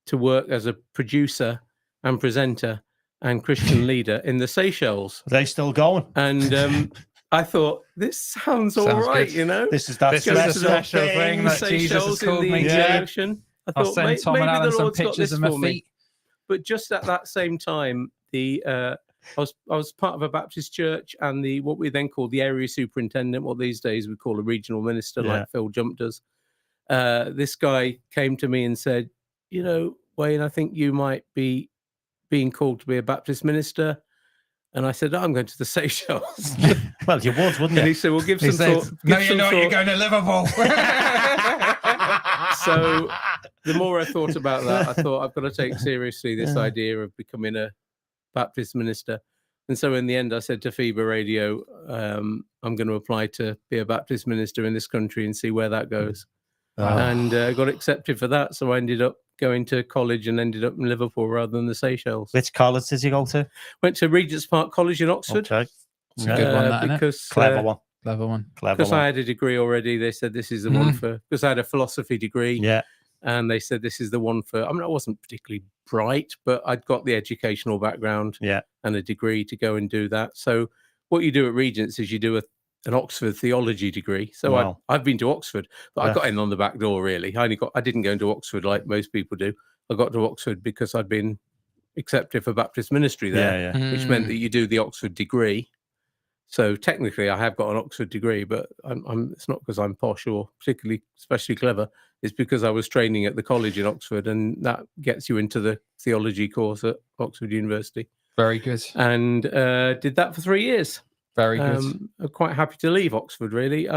to work as a producer and presenter and Christian leader in the Seychelles. Are they still going? And I thought, this sounds all right, good. you know? This is that This is a special thing that Seychelles Jesus has called in me the to. Indian Ocean. I I'll thought, send Tom and maybe Alan the some Lord's got pictures this of my for me. feet. But just at that same time, I was part of a Baptist church, and what we then called the area superintendent, what these days we call a regional minister, like Phil Jump does. This guy came to me and said, you know, Wayne, I think you might be being called to be a Baptist minister. And I said, I'm going to the Seychelles. Well, you would, wouldn't you? And he said, well, give some thought. No, you're not. You're going to Liverpool. So the more I thought about that, I thought I've got to take seriously this idea of becoming a Baptist minister. And so in the end, I said to FIBA Radio, I'm going to apply to be a Baptist minister in this country and see where that goes. And got accepted for that. So I ended up going to college and ended up in Liverpool rather than the Seychelles. Which college did you go to? Went to Regent's Park College in Oxford. Okay. It's a good one, that, because Clever one. Clever one. Clever because one. I had a degree already. They said this is the one for, because I had a philosophy degree. Yeah. And they said this is the one for, I mean, I wasn't particularly bright, but I'd got the educational background and a degree to go and do that. So what you do at Regent's is you do an Oxford theology degree. So I've been to Oxford, but I got in on the back door, really. I didn't go into Oxford like most people do. I got to Oxford because I'd been accepted for Baptist ministry there, which meant that you do the Oxford degree. So technically, I have got an Oxford degree, but it's not because I'm posh or especially clever. It's because I was training at the college in Oxford, and that gets you into the theology course at Oxford University. Very good. And did that for 3 years. Very good. I'm quite happy to leave Oxford, really.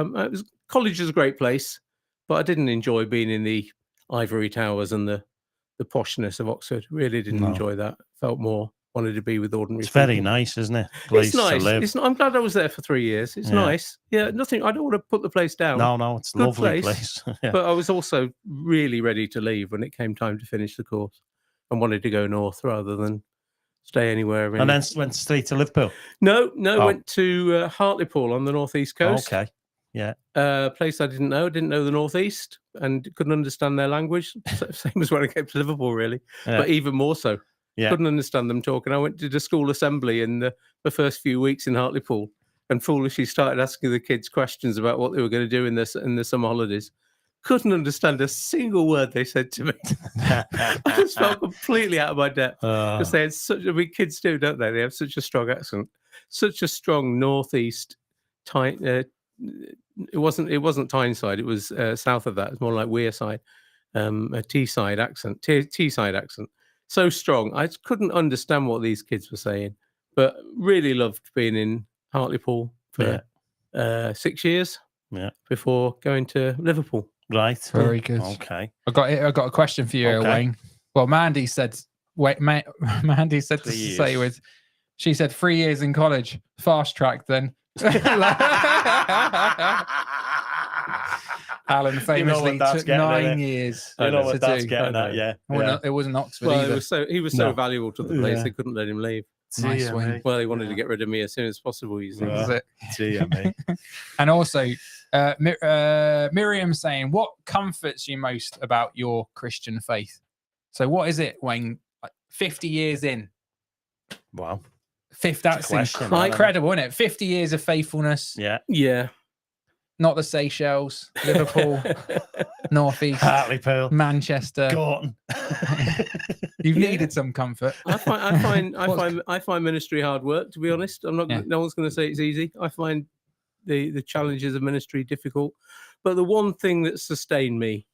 College is a great place, but I didn't enjoy being in the ivory towers and the poshness of Oxford. Really didn't enjoy that. Felt more wanted to be with ordinary people. It's very nice, isn't it? Place it's nice. to live. I'm glad I was there for 3 years. It's nice. Yeah, nothing. I don't want to put the place down. No, it's a Good lovely place. But I was also really ready to leave when it came time to finish the course, and wanted to go north rather than stay anywhere. Really. And then went straight to Liverpool? No, went to Hartlepool on the northeast coast. Okay, yeah. Place I didn't know the northeast and couldn't understand their language. Same as when I came to Liverpool, really, but even more so. Yeah. Couldn't understand them talking. I went to the school assembly in the first few weeks in Hartlepool and foolishly started asking the kids questions about what they were going to do in the summer holidays. Couldn't understand a single word they said to me. I just felt completely out of my depth because they had such. I mean, kids do, don't they? They have such a strong accent, such a strong northeast. It wasn't Tyneside. It was south of that. It's more like Wearside, a Teesside accent. Teesside accent. So strong. I couldn't understand what these kids were saying, but really loved being in Hartlepool for 6 years. Yeah. Before going to Liverpool. Right. Very good. Okay. I got a question for you, Wayne. Well, Mandy said Wait, Mandy said to say with, she said 3 years in college, fast track then. Alan famously took 9 years. You know what that's do. getting at, yeah. Well, it wasn't Oxford either. He was so valuable to the place, they couldn't let him leave. Nice wing. Well, they wanted to get rid of me as soon as possible. You see. And also, Miriam saying, what comforts you most about your Christian faith? So what is it, Wayne? 50 years in. Wow. That's incredible, isn't it? 50 years of faithfulness. Yeah. Not the Seychelles, Liverpool, North East, Hartlepool, Manchester, Gorton. You've needed some comfort. I find ministry hard work. To be honest, I'm not. No one's going to say it's easy. I find the challenges of ministry difficult. But the one thing that sustained me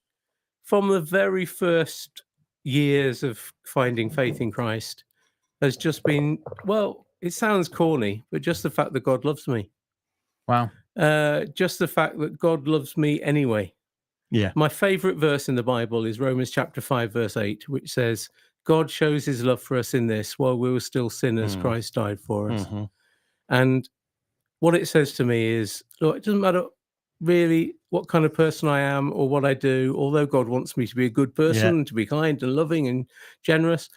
from the very first years of finding faith in Christ has just been, well, it sounds corny, but just the fact that God loves me. Wow. Just the fact that God loves me anyway. Yeah. My favorite verse in the Bible is Romans chapter 5, verse 8, which says, God shows his love for us in this, while we were still sinners, Christ died for us. Mm-hmm. And what it says to me is, look, it doesn't matter really what kind of person I am or what I do, although God wants me to be a good person and to be kind and loving and generous.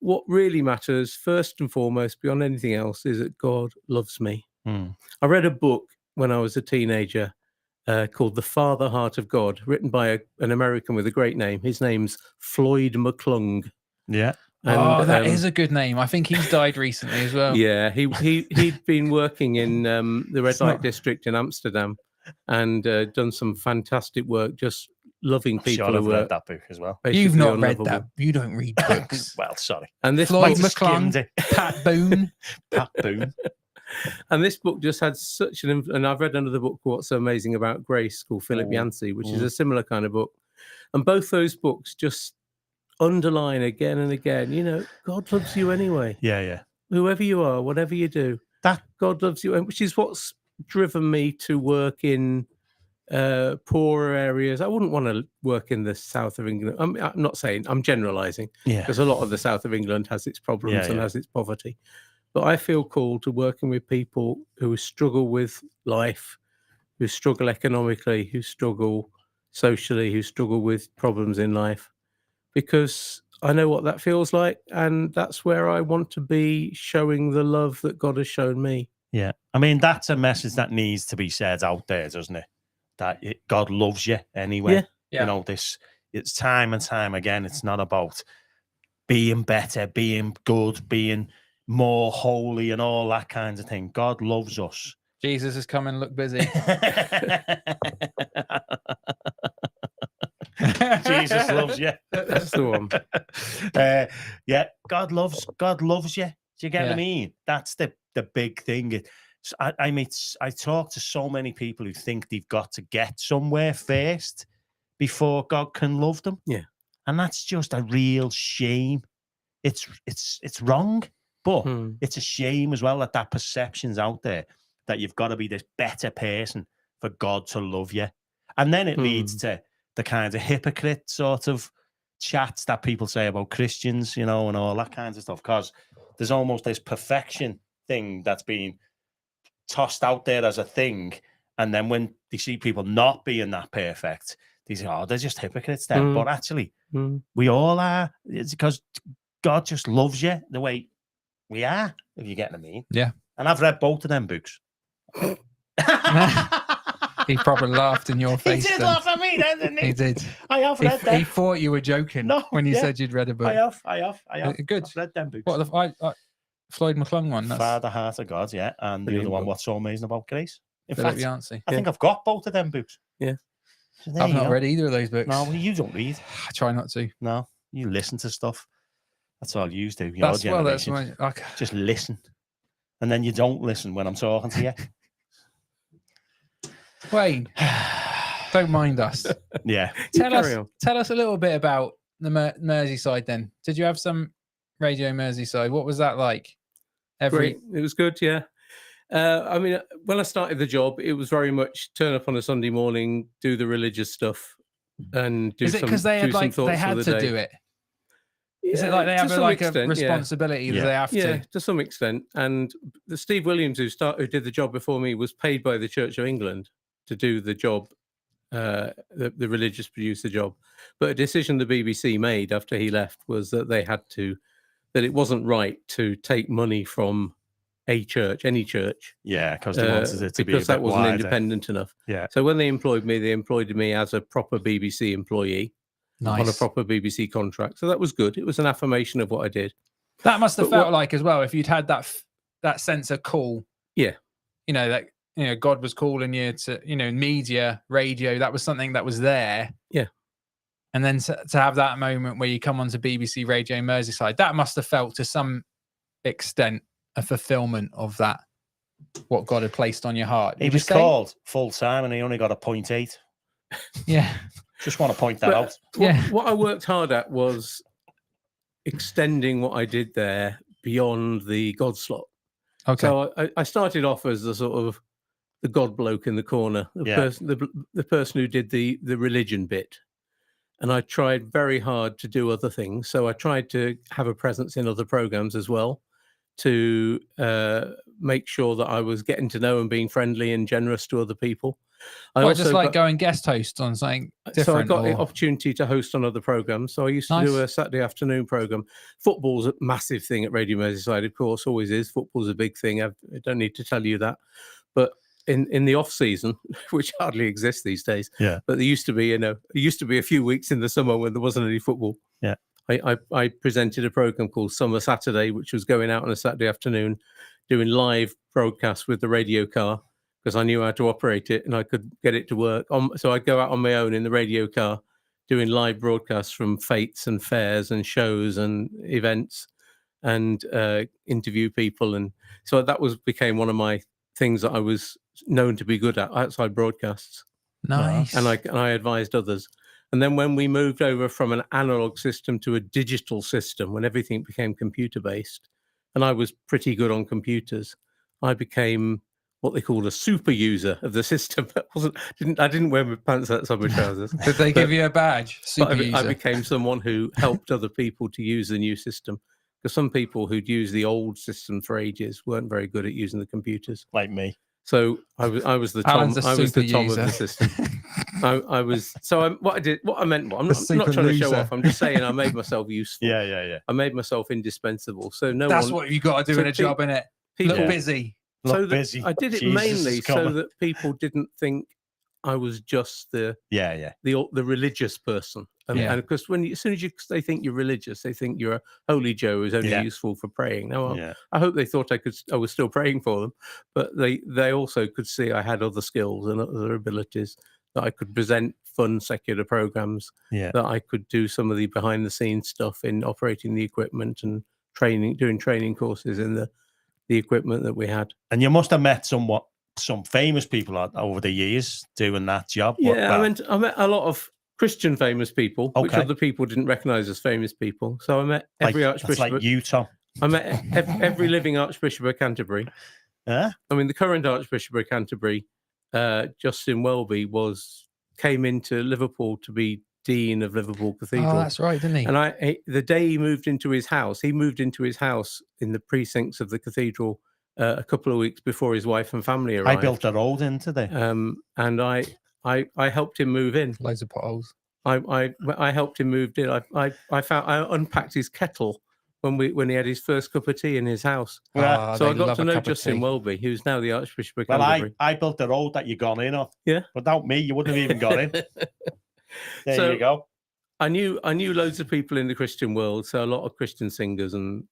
What really matters, first and foremost, beyond anything else, is that God loves me. I read a book when I was a teenager called The Father Heart of God, written by an American with a great name. His name's Floyd McClung. Yeah. And, that is a good name. I think he's died recently as well. Yeah, he'd been working in the red light district in Amsterdam and done some fantastic work, just loving people. I've read that book as well. You've not read that. You don't read books. Well, sorry. And this Floyd McClung, Pat Boone. Pat Boone. And this book just had such an influence. And I've read another book, What's So Amazing About Grace, called Philip Yancey, which is a similar kind of book. And both those books just underline again and again, God loves you anyway. Yeah. Whoever you are, whatever you do, that God loves you, which is what's driven me to work in poorer areas. I wouldn't want to work in the south of England. I'm not saying, I'm generalizing, because a lot of the south of England has its problems and has its poverty. But I feel called to working with people who struggle with life, who struggle economically, who struggle socially, who struggle with problems in life, because I know what that feels like. And that's where I want to be, showing the love that God has shown me. Yeah. I mean, that's a message that needs to be said out there, doesn't it? That God loves you anyway. Yeah. It's time and time again. It's not about being better, being good, being more holy and all that kind of thing. God loves us. Jesus is coming, look busy. Jesus loves you. That's the one. God loves you. Do you get what I mean? That's the big thing. I talk to so many people who think they've got to get somewhere first before God can love them. Yeah. And that's just a real shame. It's wrong. But it's a shame as well that perception's out there, that you've got to be this better person for God to love you. And then it leads to the kind of hypocrite sort of chats that people say about Christians, and all that kinds of stuff. Because there's almost this perfection thing that's being tossed out there as a thing. And then when they see people not being that perfect, they say, they're just hypocrites then. But actually, we all are. It's because God just loves you the way we are, if you get what I mean. Yeah. And I've read both of them books. He probably laughed in your face. He did laugh at me then, didn't he? He did. I have read them. He thought you were joking when you said you'd read a book. I have. Good. I've read them books. What, the Floyd McClung one? That's Father Heart of God, yeah. And the other one, What's So Amazing About Grace. In Philip fact, Yancey. I think I've got both of them books. Yeah. So I've not read either of those books. No, well, you don't read. I try not to. No, you listen to stuff. That's all you do. That's Just listen. And then you don't listen when I'm talking to you. Wayne, don't mind us. Yeah. Tell us a little bit about the Merseyside then. Did you have some Radio Merseyside? What was that like? Great. It was good, yeah. I mean, when I started the job, it was very much turn up on a Sunday morning, do the religious stuff, and do Is it because they had to do it? Is it like they have a responsibility that they have to? Yeah, to some extent. And the Steve Williams who did the job before me was paid by the Church of England to do the job, the religious producer job. But a decision the BBC made after he left was that that it wasn't right to take money from a church, any church. Yeah, because they wanted it to be because that wasn't wider. independent enough. Yeah. So when they employed me as a proper BBC employee. Nice. On a proper BBC contract. So that was good. It was an affirmation of what I did. That must have felt like as well, if you'd had that sense of call. Yeah. God was calling you to, media, radio, that was something that was there. Yeah. And then to have that moment where you come onto BBC Radio Merseyside, that must have felt to some extent a fulfillment of that, what God had placed on your heart. He was called full time and he only got a 0.8. Yeah. Just want to point that out. What I worked hard at was extending what I did there beyond the God slot. Okay. So I started off as the sort of the God bloke in the corner, the person who did the religion bit. And I tried very hard to do other things. So I tried to have a presence in other programs as well, to make sure that I was getting to know and being friendly and generous to other people. I also just like going guest host on something different. So I got the opportunity to host on other programs. So I used to do a Saturday afternoon program. Football's a massive thing at Radio Merseyside, of course, always is. Football's a big thing. I don't need to tell you that. But in the off season, which hardly exists these days, but there used to be, a few weeks in the summer when there wasn't any football. Yeah. I presented a program called Summer Saturday, which was going out on a Saturday afternoon, doing live broadcasts with the radio car, because I knew how to operate it and I could get it to work. So I'd go out on my own in the radio car, doing live broadcasts from fetes and fairs and shows and events, and interview people. And so that became one of my things that I was known to be good at, outside broadcasts. Nice. And I advised others. And then when we moved over from an analog system to a digital system, when everything became computer-based, and I was pretty good on computers, I became what they called a super user of the system. I didn't wear my pants outside my trousers. Did they give you a badge? Super user. I became someone who helped other people to use the new system. Because some people who'd used the old system for ages weren't very good at using the computers. Like me. So I was the Tom. I was the Tom of the system. What I meant. I'm not trying to show off. I'm just saying I made myself useful. Yeah. I made myself indispensable. So that's what you got to do in a job, innit? Look busy. Busy. I did it mainly so that people didn't think I was just the religious person. And because as soon as they think you're religious, they think you're a holy Joe who's only useful for praying. Now, I hope they thought I was still praying for them, but they also could see I had other skills and other abilities, that I could present fun secular programs, that I could do some of the behind the scenes stuff in operating the equipment and doing training courses in the equipment that we had. And you must have met some famous people over the years doing that job. Yeah, I met a lot of Christian famous people, which other people didn't recognize as famous people. So I met every archbishop. That's like you, Tom. I met every living archbishop of Canterbury. Yeah. I mean, the current archbishop of Canterbury, Justin Welby, came into Liverpool to be dean of Liverpool Cathedral. Oh, that's right, didn't he? And the day he moved into his house in the precincts of the cathedral a couple of weeks before his wife and family arrived. I built a road into there. And I helped him move in. Loads of potholes. I helped him move in. I unpacked his kettle when he had his first cup of tea in his house. Yeah. So I got to know Justin Welby, who's now the Archbishop of Well, Canterbury. I built the road that you gone in on. Yeah. Without me, you wouldn't have even got in. There you go. I knew loads of people in the Christian world, so a lot of Christian singers and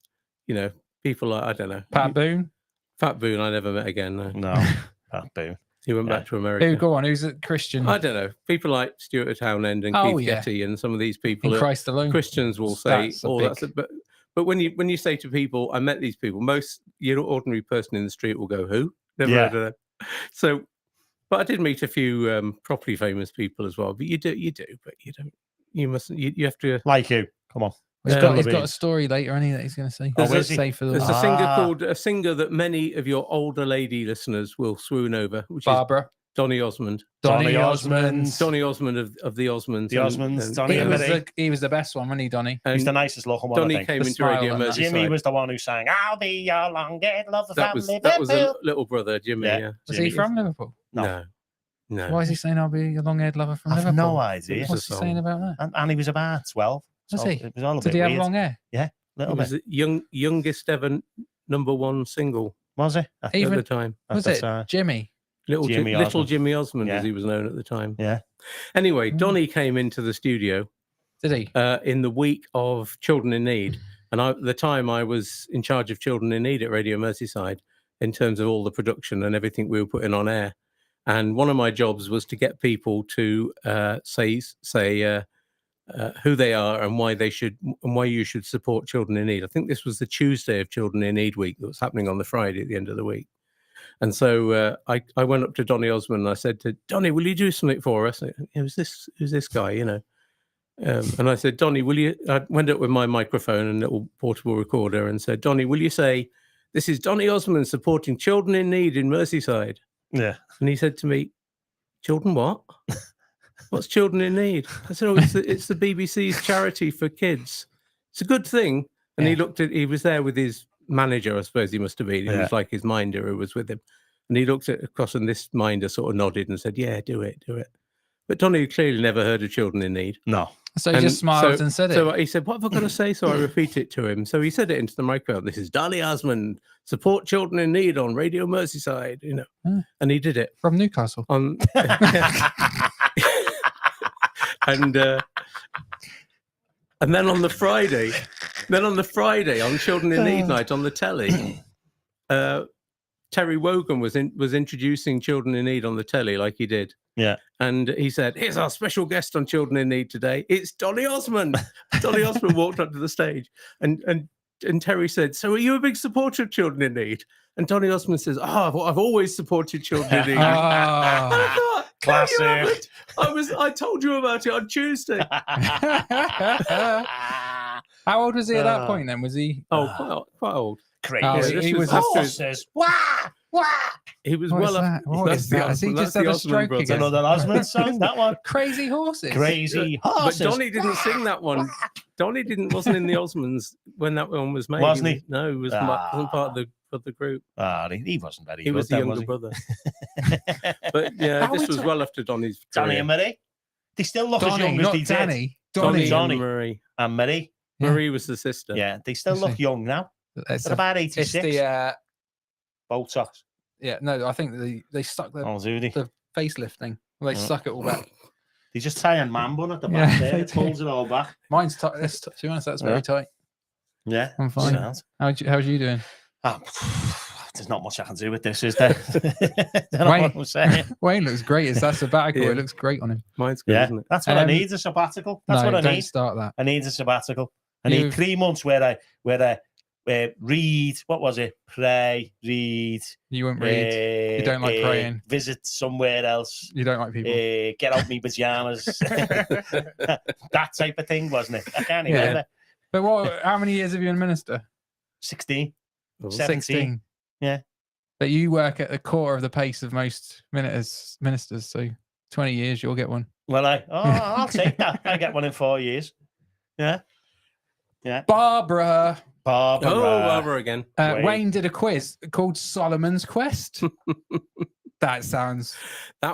people like, I don't know. Pat Boone I never met again. No, Pat Boone. He went back to America. Go on, who's a Christian? I don't know. People like Stuart Townend and Keith Getty and some of these people. In Christ alone. Christians will say, but when you say to people, I met these people, most ordinary person in the street will go, who? Never heard of them. So, but I did meet a few properly famous people as well. But you do, but you don't. You mustn't. You have to. Like who? Come on. He's got a story later, hasn't he, that he's going to say. There's a singer that many of your older lady listeners will swoon over, which Barbara. Donny Osmond. Donny Osmond. Donny Osmond of the Osmonds. The Osmonds. Donny He was the best one, wasn't he, Donny? He's the nicest looking one, Donny I think. came into Radio Merseyside. Jimmy was the one who sang, I'll be your long-haired love the family. That was a little brother, Jimmy. Yeah. Was he from Liverpool? No. Why is he saying I'll be a long-haired lover from Liverpool? I have no idea. What's he saying about that? And he was about 12. Was he? It was all a Did bit he have weird. long hair? Yeah, a little bit. It was the youngest ever #1 single. Was it? At the time. Was it Jimmy? Little Jimmy Osmond, as he was known at the time. Yeah. Anyway, Donny came into the studio. Did he? In the week of Children in Need. And at the time I was in charge of Children in Need at Radio Merseyside in terms of all the production and everything we were putting on air. And one of my jobs was to get people to say who they are and why you should support Children in Need. I think this was the Tuesday of Children in Need week that was happening on the Friday at the end of the week. And so I went up to Donny Osmond and I said to Donny, will you do something for us? Who's this guy, you know? And I said, Donny, will you? I went up with my microphone and little portable recorder and said, Donny, will you say, this is Donny Osmond supporting Children in Need in Merseyside? Yeah. And he said to me, children what? What's Children in Need? I said, oh, it's the BBC's charity for kids. It's a good thing. And he was there with his manager, I suppose he must have been. He was like his minder who was with him. And he looked across and this minder sort of nodded and said, yeah, do it. But Donny clearly never heard of Children in Need. No. So he just smiled and said it. So he said, what have I got to say? So I repeat it to him. So he said it into the microphone. This is Donny Osmond, support Children in Need on Radio Merseyside, you know. And he did it. From Newcastle. And then on the Friday, on Children in Need night on the telly, Terry Wogan was introducing Children in Need on the telly like he did. Yeah. And he said, here's our special guest on Children in Need today. It's Donny Osmond. Donny Osmond walked up to the stage and Terry said, so are you a big supporter of Children in Need? And Donny Osmond says, I've always supported Children in Need. And I thought, classic. I told you about it on Tuesday. How old was he at that point then? Was he? Oh, quite old. Crazy. He was horses. Wah! He was What well is up. that? What is that? Has he just had a stroke again? Another Osmond song, that one. Crazy horses. Crazy horses. But Donny didn't sing that one. Donny wasn't in the Osmonds when that one was made. Wasn't he? No, he wasn't part of the group. He wasn't very good. He was the younger brother. But yeah, this was well after Donny's career. Donny and Mary. They still look as young as they did. Donny and Marie. And Mary. Marie was the sister. Yeah, they still look young now. They're about 86. It's the Botox. Yeah, no, I think they stuck the facelifting. They stuck it all back. They just tie a man bun at the back there. It pulls it all back. Mine's tight. To be honest, that's very tight. Yeah, I'm fine. How's you doing? There's not much I can do with this, is there? Wayne looks great. Is that sabbatical? It looks great on him. Mine's good, isn't it? That's what I need, a sabbatical. That's what I need. Don't start that. I need a sabbatical. I need 3 months where I read. What was it? Pray, read. You won't read. You don't like praying. Visit somewhere else. You don't like people. Get out my pajamas. That type of thing, wasn't it? I can't remember. But how many years have you been minister? 16. 17. 16. Yeah. But you work at the core of the pace of most ministers. So 20 years, you'll get one. Well, I'll take that. I get one in 4 years. Yeah. Yeah. Barbara again. Wayne did a quiz called Solomon's Quest. That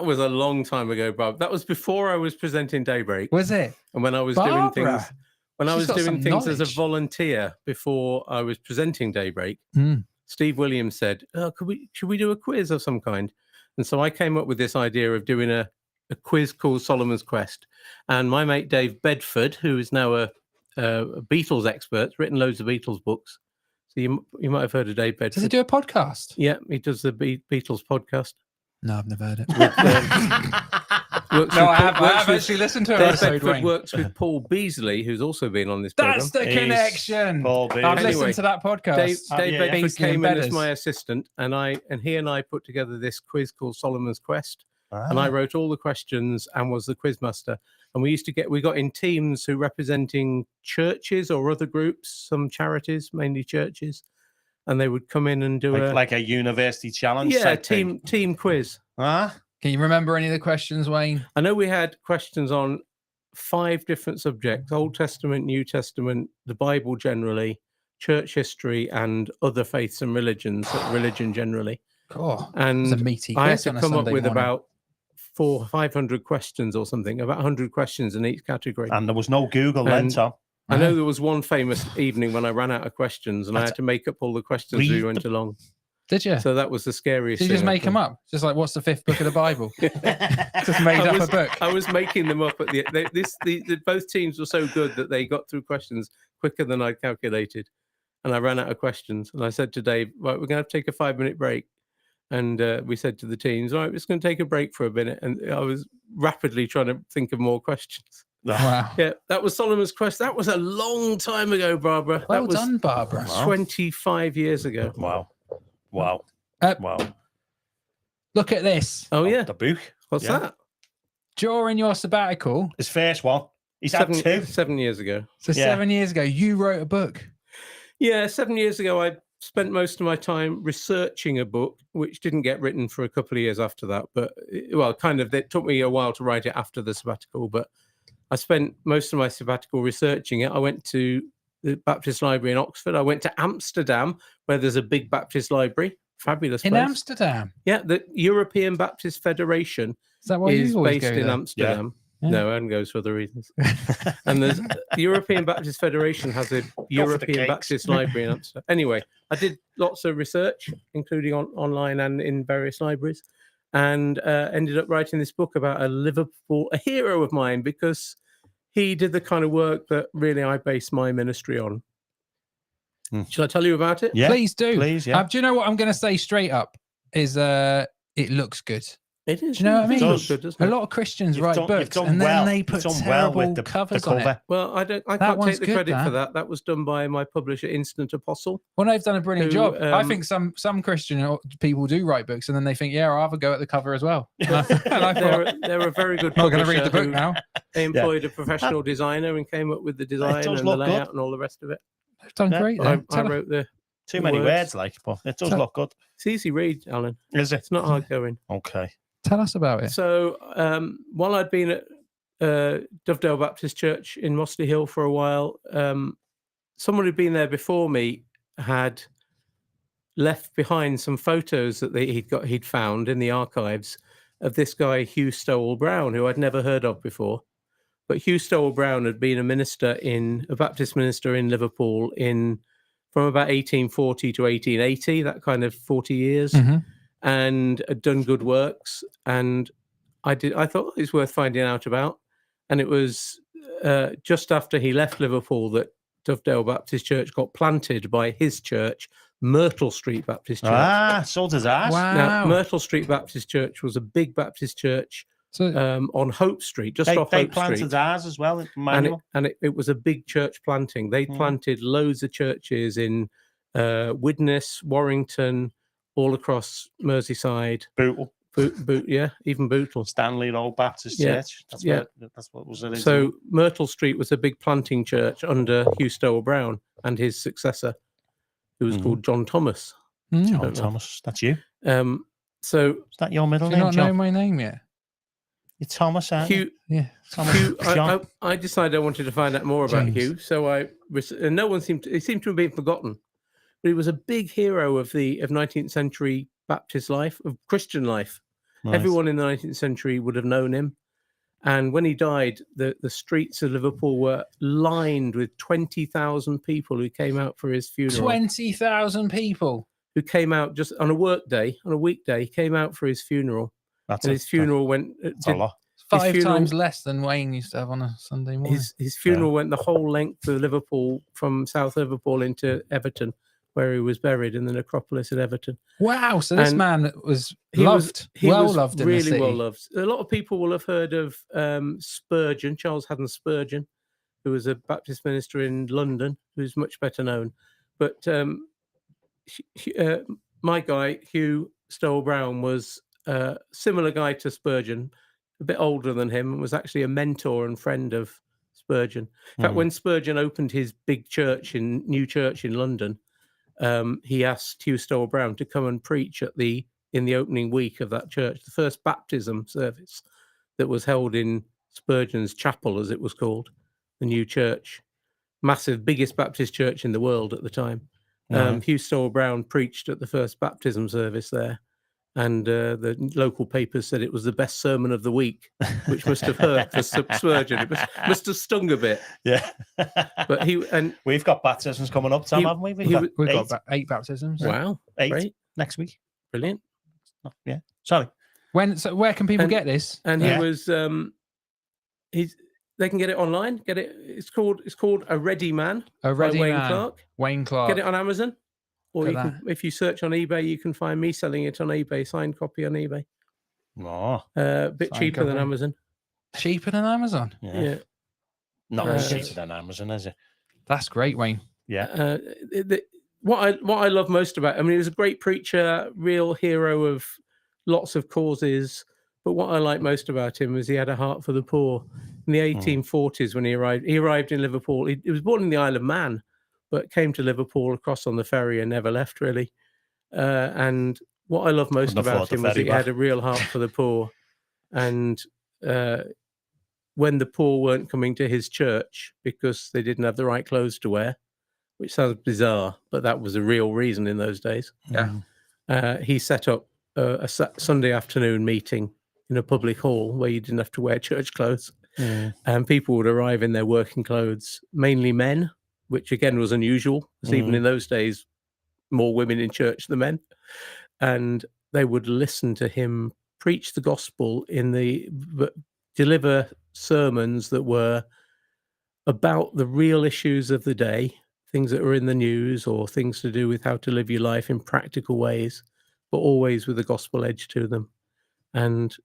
was a long time ago, Bob. That was before I was presenting Daybreak. Was it? And when I was doing things as a volunteer before I was presenting Daybreak, Steve Williams said, should we do a quiz of some kind? And so I came up with this idea of doing a quiz called Solomon's Quest. And my mate Dave Bedford, who is now a Beatles expert, written loads of Beatles books. So you might have heard of Dave Bedford. Does he do a podcast? Yeah, he does the Beatles podcast. No, I've never heard it. I have actually listened to it. Dave Bedford works with Paul Beasley, who's also been on this program. That's the connection. I've listened to that podcast. Dave Bedford came in as my assistant, and he and I put together this quiz called Solomon's Quest. And I wrote all the questions and was the quizmaster. And we got in teams who representing churches or other groups, some charities, mainly churches. And they would come in and do like a university challenge. Yeah, team quiz. Can you remember any of the questions, Wayne? I know we had questions on 5 different subjects: Old Testament, New Testament, the Bible generally, church history, and other faiths and religions, religion generally. Oh, and it's a meaty I had quiz to on a come up Sunday with morning. about 400 or 500 questions or something, about 100 questions in each category. And there was no Google then, Tom. I know there was one famous evening when I ran out of questions and I had to make up all the questions as we went along. Did you? So that was the scariest Did you thing. just make them up? Just like, what's the 5th book of the Bible? Just made up a book. I was making them up at both teams were so good that they got through questions quicker than I calculated. And I ran out of questions. And I said to Dave, right, we're going to have to take a 5-minute break. And we said to the teams, all right, we're just going to take a break for a minute. And I was rapidly trying to think of more questions. Wow. Yeah, that was Solomon's Quest. That was a long time ago, Barbara. Well that was done, Barbara. 25 years ago. Wow. Wow. Look at this. Oh, yeah. The book. What's that? During your sabbatical. His first one. He's had 2. 7 years ago. So 7 years ago, you wrote a book. Yeah, 7 years ago, I spent most of my time researching a book, which didn't get written for a couple of years after that. But, well, kind of, it took me a while to write it after the sabbatical, but I spent most of my sabbatical researching it. I went to the Baptist Library in Oxford. I went to Amsterdam, where there's a big Baptist library. Fabulous place. In Amsterdam? Yeah, the European Baptist Federation is that why you always based go in there? Amsterdam. Yeah. No, Aaron goes for other reasons. And the European Baptist Federation has a European Baptist Library in Amsterdam. Anyway, I did lots of research, including online and in various libraries, and ended up writing this book about a hero of mine, because he did the kind of work that really I base my ministry on. Shall I tell you about it? Yeah, please do. Please, yeah. Do you know what I'm going to say straight up? Is it looks good. It is. Do you know what I mean? It does. Good, a lot of Christians write books and then they put terrible covers on it. Well, I can't take the credit for that. That was done by my publisher, Instant Apostle. Well, they've done a brilliant job. I think some Christian people do write books and then they think, yeah, I'll have a go at the cover as well. And I thought, they're a very good I'm not publisher. going to read the book now. They employed a professional designer and came up with the design and the layout and all the rest of it. They've done great. I wrote the too many words, but it does look good. It's easy read, Alan. Is it? It's not hard going. Okay. Tell us about it. So while I'd been at Dovedale Baptist Church in Mossley Hill for a while, someone who'd been there before me had left behind some photos that he'd found in the archives of this guy, Hugh Stowell Brown, who I'd never heard of before. But Hugh Stowell Brown had been a Baptist minister in Liverpool from about 1840 to 1880, that kind of 40 years. Mm-hmm. And had done good works, and I thought it was worth finding out about. And it was just after he left Liverpool that Dovedale Baptist Church got planted by his church, Myrtle Street Baptist Church. So does ours. Wow. Now, Myrtle Street Baptist Church was a big Baptist church on Hope Street, off Hope Street. They planted ours as well, and it was a big church planting. They planted loads of churches in Widnes, Warrington, all across Merseyside. Bootle. Even Bootle. Stanley Old Baptist Church. That's what was it. So Myrtle Street was a big planting church under Hugh Stowell Brown and his successor, who was called John Thomas. John Thomas. That's you. So is that your middle name? name? Do you not know my name yet? You're Thomas, aren't Hugh. Yeah. Thomas. Hugh, I decided I wanted to find out more about Hugh. So and no one seemed to have been forgotten. But he was a big hero of 19th century Baptist life, of Christian life. Nice. Everyone in the 19th century would have known him. And when he died, the streets of Liverpool were lined with 20,000 people who came out for his funeral. 20,000 people? Who came out just on a weekday, came out for his funeral. His funeral went... That's a lot. 5 times less than Wayne used to have on a Sunday morning. His funeral went the whole length of Liverpool, from South Liverpool into Everton, where he was buried in the necropolis at Everton. Wow! So this man was loved, loved in the city. Really well loved. A lot of people will have heard of Spurgeon, Charles Haddon Spurgeon, who was a Baptist minister in London, who's much better known. But my guy, Hugh Stowell Brown, was a similar guy to Spurgeon, a bit older than him, and was actually a mentor and friend of Spurgeon. In fact, when Spurgeon opened his big new church in London, he asked Hugh Stowell Brown to come and preach at the in the opening week of that church, the first baptism service that was held in Spurgeon's Chapel, as it was called, the new church, massive, biggest Baptist church in the world at the time. Hugh Stowell Brown preached at the first baptism service there, and the local papers said it was the best sermon of the week, which must have hurt for Spurgeon. It must have stung a bit. Yeah. But we've got baptisms coming up, Tom, haven't we? We've got 8 baptisms. Wow. 8 great. next week. Brilliant. Yeah. Sorry. So where can people get this? And he was they can get it online. Get it. It's called A Ready Man. A Ready by Wayne Man. Clarke. Wayne Clarke. Get it on Amazon, or if you search on eBay, you can find me selling it on eBay. Signed copy on eBay. Oh, a bit cheaper than Amazon. Cheaper than Amazon. Yeah. Not cheaper than Amazon, is it? That's great, Wayne. Yeah. What I love most about, he was a great preacher, real hero of lots of causes. But what I like most about him was he had a heart for the poor. In the 1840s, when he arrived in Liverpool. He was born in the Isle of Man, but came to Liverpool across on the ferry and never left, really. And what I love most about him was he had a real heart for the poor. And when the poor weren't coming to his church because they didn't have the right clothes to wear, which sounds bizarre, but that was a real reason in those days. Yeah. He set up a Sunday afternoon meeting in a public hall where you didn't have to wear church clothes. And people would arrive in their working clothes, mainly men, which again was unusual, because even in those days, more women in church than men. And they would listen to him preach the gospel deliver sermons that were about the real issues of the day, things that were in the news or things to do with how to live your life in practical ways, but always with a gospel edge to them. And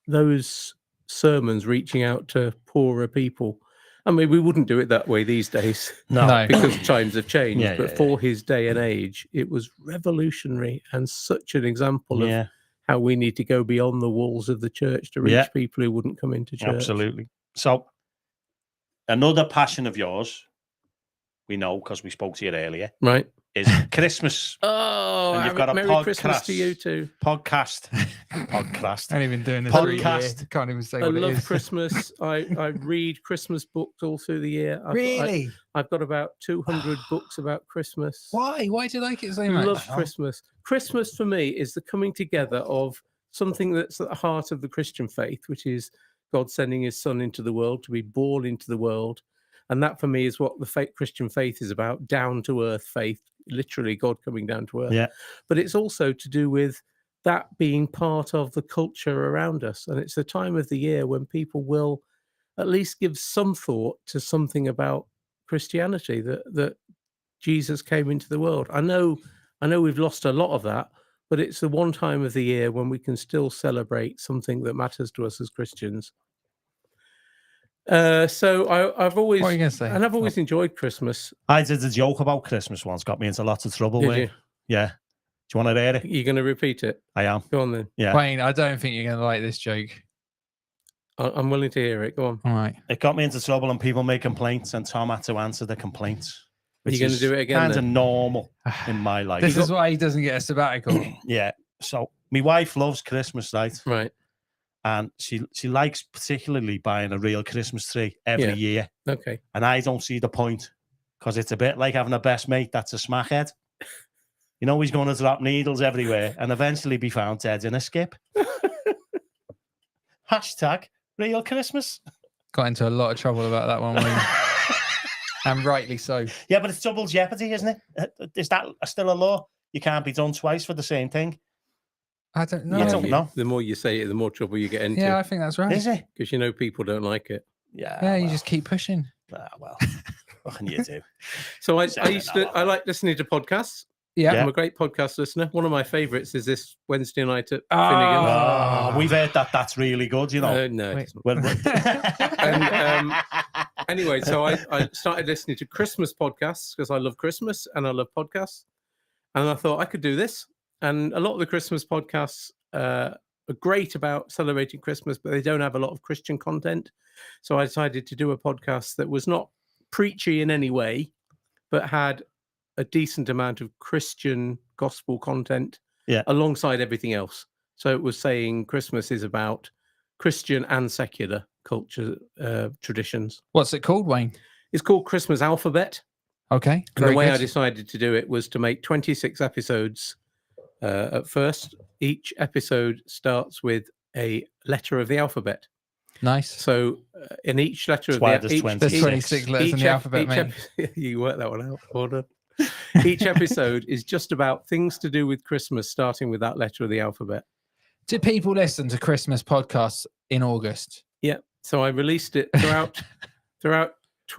those sermons reaching out to poorer people. We wouldn't do it that way these days. No. Because times have changed. But for his day and age, it was revolutionary and such an example of how we need to go beyond the walls of the church to reach people who wouldn't come into church. Absolutely. So, another passion of yours, we know because we spoke to you earlier, right, is Christmas. And you've got a Merry Christmas to you too. Podcast. I ain't even doing this. Podcast. Can't even say I what it love is. Christmas. I read Christmas books all through the year. I've got about 200 books about Christmas. Why? Why do you like it so I much? love Christmas. Christmas for me is the coming together of something that's at the heart of the Christian faith, which is God sending his son into the world to be born into the world. And that for me is what the Christian faith is about, down to earth faith, literally God coming down to earth. Yeah. But it's also to do with that being part of the culture around us. And it's the time of the year when people will at least give some thought to something about Christianity, that Jesus came into the world. I know we've lost a lot of that, but it's the one time of the year when we can still celebrate something that matters to us as Christians. So I've always, what are you gonna say? And I've always enjoyed Christmas. I did a joke about Christmas once, got me into lots of trouble. Did you? Yeah. Do you want to hear it? You're going to repeat it? I am. Go on then. Yeah. Wayne, I don't think you're gonna like this joke. I'm willing to hear it. Go on. All right. It got me into trouble and people made complaints and Tom had to answer the complaints. Are you going to do it again? Kind of normal in my life. This is why he doesn't get a sabbatical. Yeah. So my wife loves Christmas, right? Right. And she likes particularly buying a real Christmas tree every year. Okay. And I don't see the point, because it's a bit like having a best mate that's a smackhead. You know, he's going to drop needles everywhere and eventually be found dead in a skip. Hashtag real Christmas. Got into a lot of trouble about that one, Wayne. And rightly so. Yeah, but it's double jeopardy, isn't it? Is that still a law? You can't be done twice for the same thing. I don't know. I don't know. The more you say it, the more trouble you get into. Yeah, I think that's right. Is it? Because people don't like it. Yeah, you just keep pushing. Well, what can you do? So I like listening to podcasts. Yeah. I'm a great podcast listener. One of my favourites is this Wednesday night at Finnegan. Oh, we've heard that's really good, you know. No. And, anyway, so I started listening to Christmas podcasts because I love Christmas and I love podcasts. And I thought I could do this. And a lot of the Christmas podcasts are great about celebrating Christmas, but they don't have a lot of Christian content. So I decided to do a podcast that was not preachy in any way, but had a decent amount of Christian gospel content alongside everything else. So it was saying Christmas is about Christian and secular culture traditions. What's it called, Wayne? It's called Christmas Alphabet. Okay. And the way I decided to do it was to make 26 episodes at first. Each episode starts with a letter of the alphabet. Nice. So in each letter of there's 26 letters in the alphabet, mate. You work that one out. Order. Each episode is just about things to do with Christmas, starting with that letter of the alphabet. Do people listen to Christmas podcasts in August? Yeah. So I released it throughout.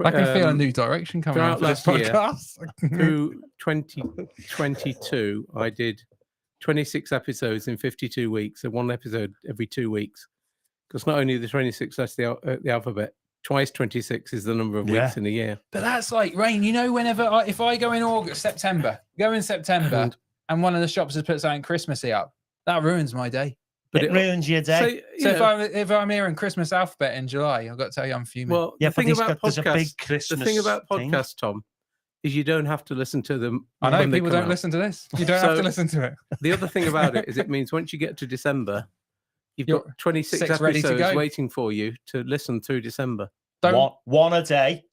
I can feel a new direction coming out of this podcast. Through 2022, I did 26 episodes in 52 weeks, so one episode every 2 weeks. Because not only the 26 that's the alphabet, twice 26 is the number of weeks in a year. But that's like rain. You know, whenever if I go in September, and one of the shops has put something Christmassy up, that ruins my day. But it ruins your day. So if I'm hearing Christmas alphabet in July, I've got to tell you I'm fuming. Well, the thing about podcasts, Tom, is you don't have to listen to them. I know people don't listen to this. You don't have to listen to it. The other thing about it is it means once you get to December, you've got 26 episodes waiting for you to listen through December. One a day.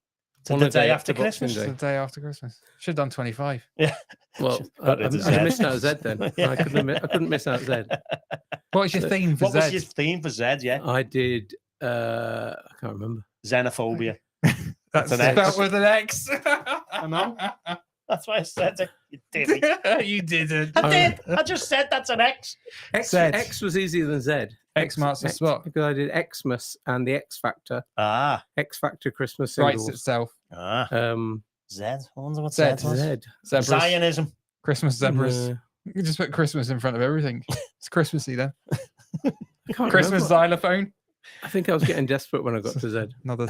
The day after Christmas. The day after Christmas. Should have done 25. Yeah. Well, I missed out Zed then. I couldn't miss out Zed. What's your theme for Zed? What was your theme for Zed? Yeah. I did. I can't remember. Xenophobia. That's an X. That with an X. I know. That's why I said it. You didn't. You didn't. I did. I just said that's an X. X was easier than Z. X marks the spot. Because I did Xmas and the X Factor. X Factor Christmas singles. Writes itself. Z. I wonder what Z was. Zebras. Zionism. Christmas zebras. You can just put Christmas in front of everything. It's Christmassy then. Christmas xylophone. I think I was getting desperate when I got to Z. Another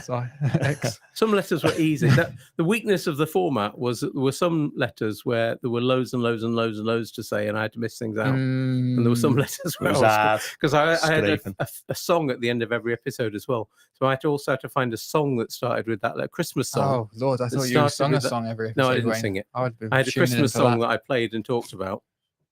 X. Some letters were easy. The weakness of the format was that there were some letters where there were loads and loads and loads and loads to say, and I had to miss things out. And there were some letters where because I had a song at the end of every episode as well. So I had to also find a song that started with that Christmas song. Oh Lord, I thought you sung a song every episode. No, I didn't sing it. I had a Christmas song that I played and talked about.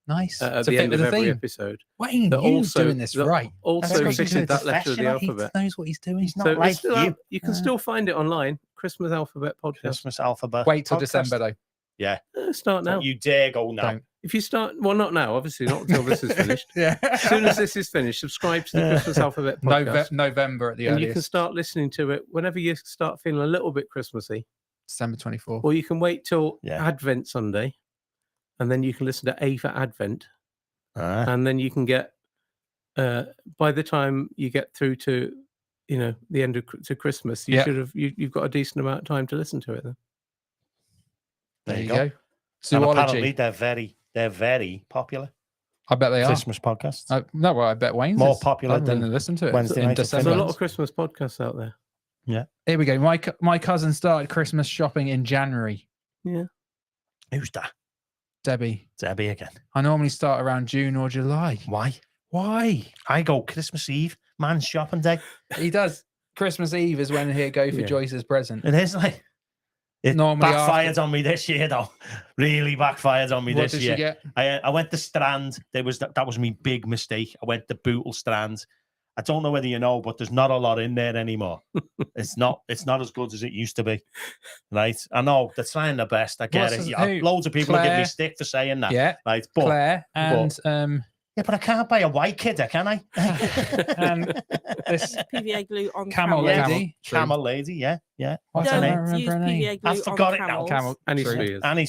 Nice. At the end of every episode. Wayne, you're doing this right. Also fitted that letter of the alphabet. He knows what he's doing. He's not like you. You can still find it online. Christmas Alphabet Podcast. Christmas Alphabet. Wait till December though. Yeah. Start now. Don't you dare go now. Don't. If you start, well, not now, obviously, not until this is finished. Yeah. As soon as this is finished, subscribe to the Christmas Alphabet Podcast. November at the and earliest. You can start listening to it whenever you start feeling a little bit Christmassy. December 24th. Or you can wait till Advent Sunday, and then you can listen to A for Advent. And then you can get, by the time you get through to, the end of to Christmas, you've got a decent amount of time to listen to it. Then there you go. Apparently, they're very popular. I bet they are. Christmas podcasts. I bet Wayne's more popular than listen to it. Wednesday night. There's a lot of Christmas podcasts out there. Yeah. Here we go. My cousin started Christmas shopping in January. Yeah. Who's that? Debbie again. I normally start around June or July. Why? I go Christmas Eve, man's shopping day. He does. Christmas Eve is when he'll go for Joyce's present. It is like it normally backfired on me this year though. Really backfired on me this year. What did she get? I went to Strand. That was my big mistake. I went to Bootle Strand. I don't know whether you know, but there's not a lot in there anymore. It's not as good as it used to be. Right? I know they're trying their best. I get it. Loads of people give me stick for saying that. Yeah. Right. But Claire and yeah, but I can't buy a white kidder, can I? And this PVA glue on Camel Lady. Camel Lady, yeah. What's her name? Use PVA glue I forgot it now. Camel. Annie Spears. Annie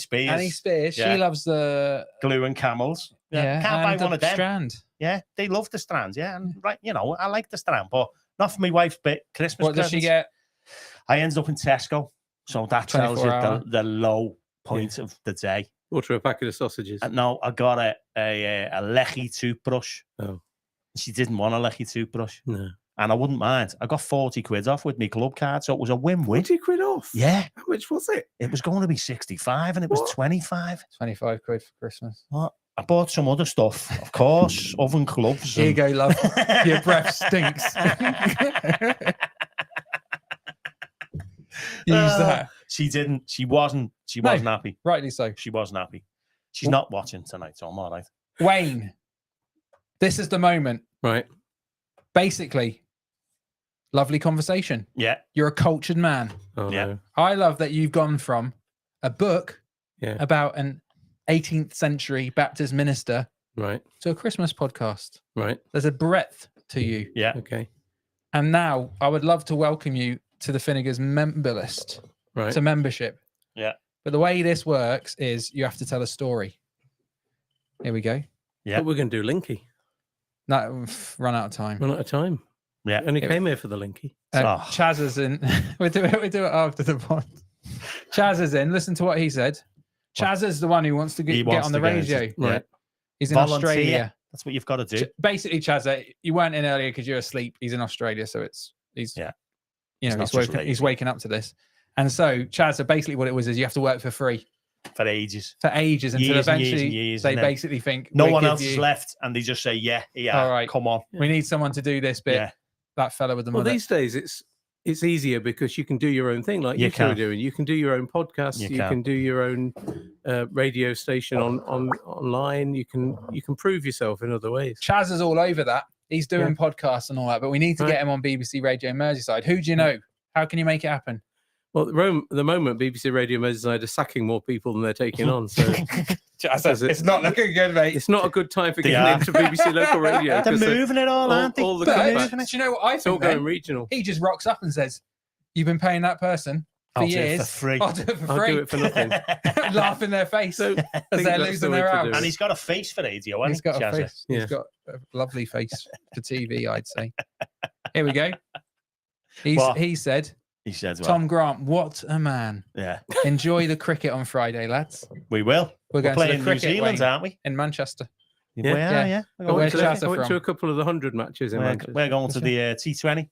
Spears. Yeah. She loves the glue and camels. Yeah. Can't buy one of them. Strand. Yeah, they love the Strands. Yeah, and right, I like the Strand, but not for my wife's Christmas. What does she get? I ended up in Tesco, so that tells you the low point of the day. Order a packet of sausages. No, I got a Leckie toothbrush. Oh, she didn't want a Leckie toothbrush. No, and I wouldn't mind. I got 40 quid off with my club card, so it was a win-win. 40 quid off? Yeah. How much was it? It was going to be 65, and it was 25. 25 quid for Christmas. What? I bought some other stuff, of course, oven gloves. Here you go, love. Your breath stinks. Use that. She didn't. She wasn't happy. Rightly so. She wasn't happy. She's not watching tonight, so I'm all right. Wayne, this is the moment. Right. Basically, lovely conversation. Yeah. You're a cultured man. Oh, Yeah. no. I love that you've gone from a book about an 18th century Baptist minister Right. to a Christmas podcast. Right. There's a breadth to you. Yeah. Okay. And now I would love to welcome you to the Finnegan's member list. Right. To membership. Yeah. But the way this works is you have to tell a story. Here we go. Yeah. But we're going to do Linky. No, run out of time. Run out of time. Yeah. Only came here for the Linky. Chaz is in. we do it after the pod. Chaz is in. Listen to what he said. Chaz is the one who wants to get on the radio. Right. He's in Volunteer. Australia. That's what you've got to do. Basically, Chaz, you weren't in earlier because you're asleep. He's in Australia, so he's waking up to this. And so, Chaz, so basically what it was is you have to work for free. For ages. Until eventually years, they basically think no one else is left, and they just say, yeah, all right, come on. We need someone to do this bit. Yeah. That fella with the Well, mullet. these days it's easier because you can do your own thing, like you two are doing. You can do your own podcast. You can do your own radio station online. You can prove yourself in other ways. Chaz is all over that. He's doing podcasts and all that, but we need to get him on BBC Radio Merseyside. Who do you know? How can you make it happen? Well, at the moment, BBC Radio Merseyside are sacking more people than they're taking on. So it's not looking good, mate. It's not a good time for getting into BBC local radio. They're moving it all, aren't they? All the do cutbacks. you know what I think? It's all going regional. He just rocks up and says, "You've been paying that person for years. Do it for free. I'll do it for I'll free." do it for nothing. Laugh in their face So as they're losing their house. And he's got a face for radio, hasn't He's got a face. Yeah. He's got a lovely face for TV, I'd say. Here we go. He said, He said, well, Tom Grant, what a man. yeah, Enjoy the cricket on Friday, lads. we will. We're going playing to the cricket, New Zealand, Wayne, aren't we? in Manchester. Yeah. Yeah. We're But where's going, Chaz I went from? to a couple of the 100 matches in Manchester. we're going to the T20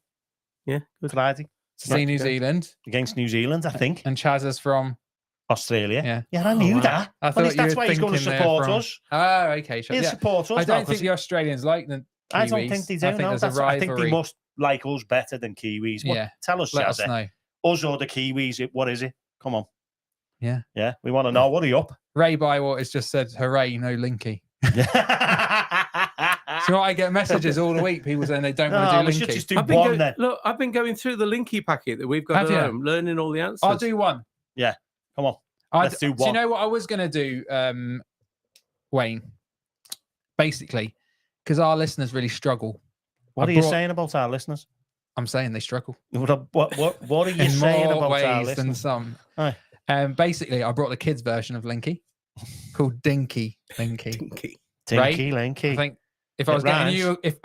Yeah, good. Friday To see New Zealand. against New Zealand, I think. And Chaz is from... Australia. Yeah. I knew wow. that. I thought That's you were why he's going to thinking they're support from- us. Oh, okay. Sure. He'll Yeah. support us. I now, don't 'cause think the Australians like the Kiwis. I don't think they do. I think there's a I think they rivalry. must like us better than Kiwis. Yeah. Tell us, Let us Chaz. know. Us or the Kiwis? What is it? Come on. Yeah. Yeah. We want to know. What are you up? Ray Bywater's just said, hooray, no Linky. So I get messages all the week, people saying they don't want to No, do we should Linky. just do one then. Look, I've been going through the Linky packet that we've got Have at you? home, learning all the answers. I'll do one. Come on. Let's do Do you one. know what I was going to do, Wayne? Basically, because our listeners really struggle. What I are you brought- saying about our listeners? I'm saying they struggle What are you in saying more about our ways than listeners? some. Aye. Basically, I brought the kids' version of Linky called Dinky Linky. Linky. Tinky, I Linky. think if It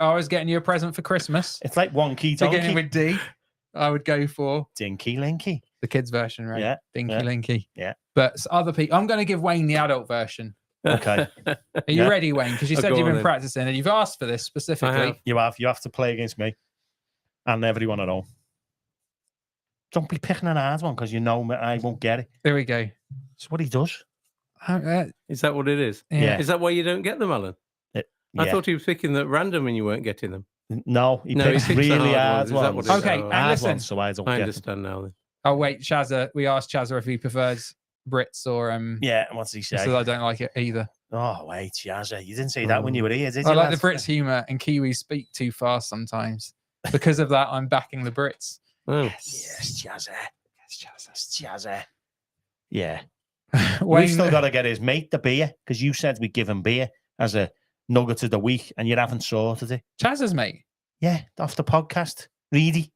I was getting you a present for Christmas, It's like wonky beginning donkey. with D, I would go for Dinky, Linky. the kids' version, right? Yeah, Dinky yeah, Linky. yeah. But other people, I'm going to give Wayne the adult version. Okay. Are you Yeah. ready, Wayne? Because you Oh, said go you've on been then. practicing and you've asked for this specifically. You have to play against me and everyone at home. Don't be picking an hard one because you know I won't get it. There we go. It's what he does. Is that what it is? Yeah. Is that why you don't get them, Alan? I Yeah. thought he was picking that random and you weren't getting them. No, he No, he picks picks the really hard hard ones. Is that ones. what it is? Okay, Oh, and hard listen. ones, so I don't I get them. understand now then. Oh wait, Shazza. We asked Shazza if he prefers Brits or Yeah, and what's he He say? says I don't like it either. Oh, wait, Jazza. You didn't say that when you were here, did you? I like the lads? Brits' humour and Kiwis speak too fast sometimes. Because of that, I'm backing the Brits. Oh. Yes, Jazza. Yes, Jazza. Yeah. Wayne, We've still got to get his mate the beer because you said we'd give him beer as a nugget of the week and you haven't sorted it. Chazza's mate. Yeah, off the podcast. Reedy.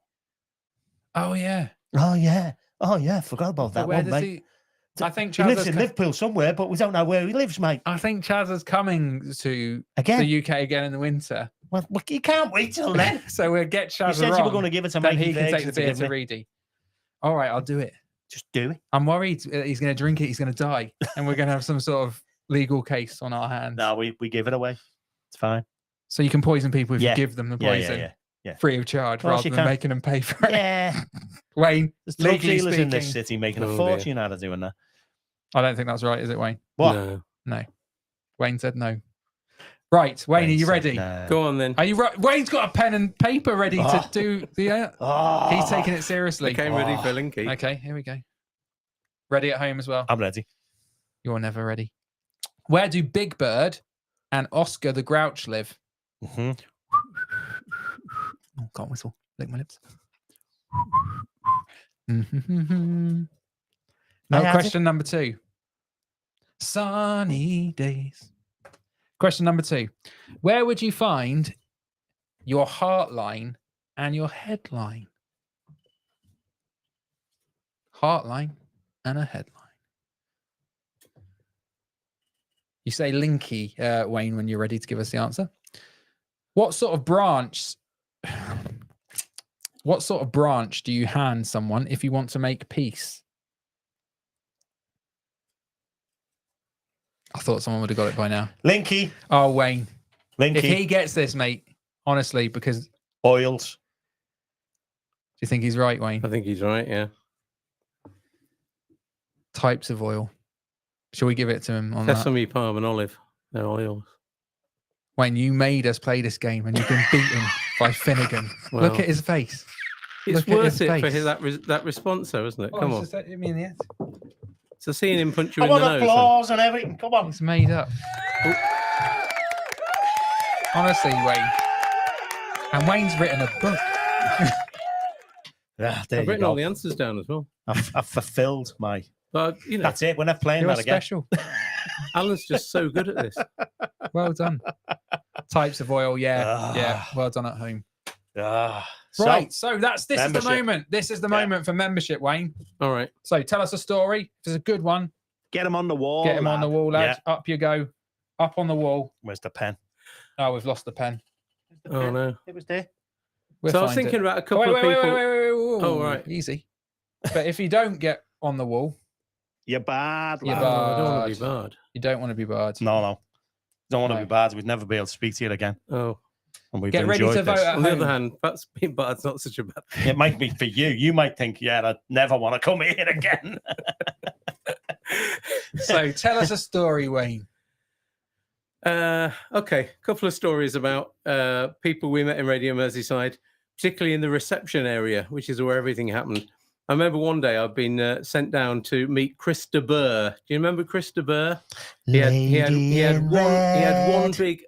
Oh yeah. Oh, yeah. Oh, yeah. Forgot about But that where one, does mate. he? I think He lives Chazza's in Liverpool somewhere, but we don't know where he lives, mate. I think Chazza's coming to Again. the UK again in the winter. Well, you can't wait till then. So we'll get Chazza You said wrong. you were going to give it to Then Mikey he can take Ferguson the beer give to me. Reedy. All right, I'll do it. Just do it. I'm worried he's going to drink it. He's going to die, and we're going to have some sort of legal case on our hands. No, we give it away. It's fine. So you can poison people if Yeah. you give them the Yeah, poison yeah. free of charge, Of course rather you than can. making them pay for it. Yeah. Wayne, There's drug legally dealers in this speaking- city making a Oh, dear. fortune out of doing that. I don't think that's right, is it, Wayne? What? No. No. Wayne said no. Right, Wayne, are you Said ready? no. Go on then. Are you right? Wayne's got a pen and paper ready to Oh. do the. Oh, He's taking it I seriously. came ready for Linky. Okay, here we go. Ready at home as well. I'm ready. You're never ready. Where do Big Bird and Oscar the Grouch live? Mm-hmm. Oh, can't whistle. Lick my lips. Now, question number 2. Sunny days. Question number 2. Where would you find your heart line and your headline? Heart line and a headline. You say linky, Wayne, when you're ready to give us the answer. What sort of branch do you hand someone if you want to make peace? I thought someone would have got it by now. Linky. Oh, Wayne. Linky. If he gets this, mate, honestly, because... Oils. Do you think he's right, Wayne? I think he's right, yeah. Types of oil. Shall we give it to him on that? Sesame, palm and olive. They're oils. Wayne, you made us play this game and you've been beaten by Finnegan. Well, look at his face. It's Look at worth his it face. for that response, though, isn't it? Come on. Hit me in the head. So seeing him punch you I in the want nose. applause and everything. Come on. It's made up. Honestly, Wayne. And Wayne's written a book. There I've you written go. all the answers down as well. I've fulfilled my... But, you know, That's it. We're not playing You're that again. special. Alan's just so good at this. Well done. Types of oil, yeah. Well done at home. Right, so this is the membership. moment. This is the moment for membership, Wayne. All right. So tell us a story. If it's a good one, Get him on the wall. get him on the wall, lads. Yeah. Up you go. Up on the wall. Where's the pen? Oh, we've lost the pen. Oh, no. It was there. We'll So I was find thinking it. about a couple Wait, of wait, wait, people. wait, wait, wait, wait. Oh, right. Easy. But if you don't get on the wall, You're bad, You're lad. Oh, I don't want to be Bad. bad. you don't want to be barred. No. Don't want to No. be bad. We'd never be able to speak to you again. Oh. And we've Get ready enjoyed to this. vote at On the home. other hand, perhaps being bad's not such a bad thing. It might be for you. You might think, yeah, I never want to come here again. So tell us a story, Wayne. Okay, a couple of stories about people we met in Radio Merseyside, particularly in the reception area, which is where everything happened. I remember one day I'd been sent down to meet Chris de Burr. Do you remember Chris de Burr? He had one big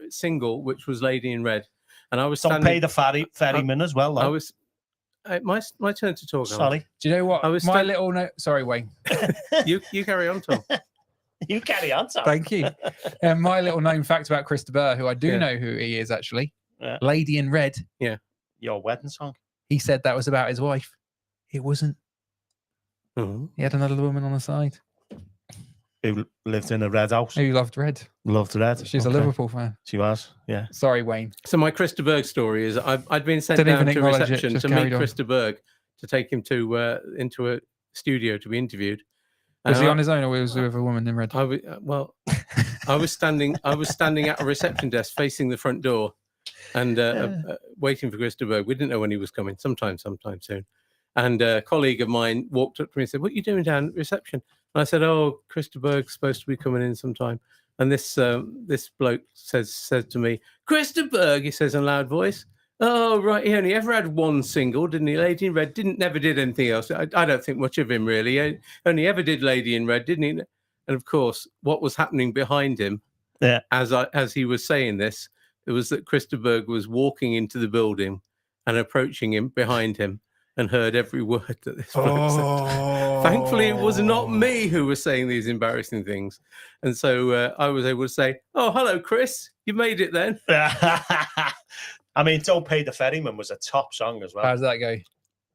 single, which was "Lady in Red," and I was Don't standing. pay the ferryman as well, though. I was. My turn to talk. Alan. Sorry. Do you know what? I was My sta- little note. Sorry, Wayne. You carry on, Tom. You carry on, Tom. Thank you. My little known fact about Chris de Burr, who I do know who he is actually. Yeah. Lady in Red. Your wedding song. He said that was about his wife. It wasn't. Mhm. He had another woman on the side Who lived in a red house. who loved red. Loved red. She's a Okay. Liverpool fan. She was, yeah. Sorry, Wayne. So my Chris de Burgh story is I'd been sent Didn't down even to acknowledge it, reception just to meet carried on. Chris de Burgh to take him to into a studio to be interviewed. Was And he I- on his own or was he with a woman in red? I was I was standing at a reception desk facing the front door and waiting for Chris de Burgh. We didn't know when he was coming. Sometime soon. And a colleague of mine walked up to me and said, "What are you doing down at reception?" And I said, "Oh, Chris de Burgh's supposed to be coming in sometime." And this bloke says to me, "Chris de Burgh," he says in a loud voice. "Oh, right. He only ever had one single, didn't he? Lady in Red. Never did anything else. I don't think much of him, really. He only ever did Lady in Red, didn't he?" And of course, what was happening behind him, as he was saying this, it was that Chris de Burgh was walking into the building and approaching him behind him and heard every word that this bloke said. Thankfully, it was not me who was saying these embarrassing things. And so I was able to say, "Oh, hello, Chris. You made it then." I mean, Don't Pay the Ferryman was a top song as well. How does that go?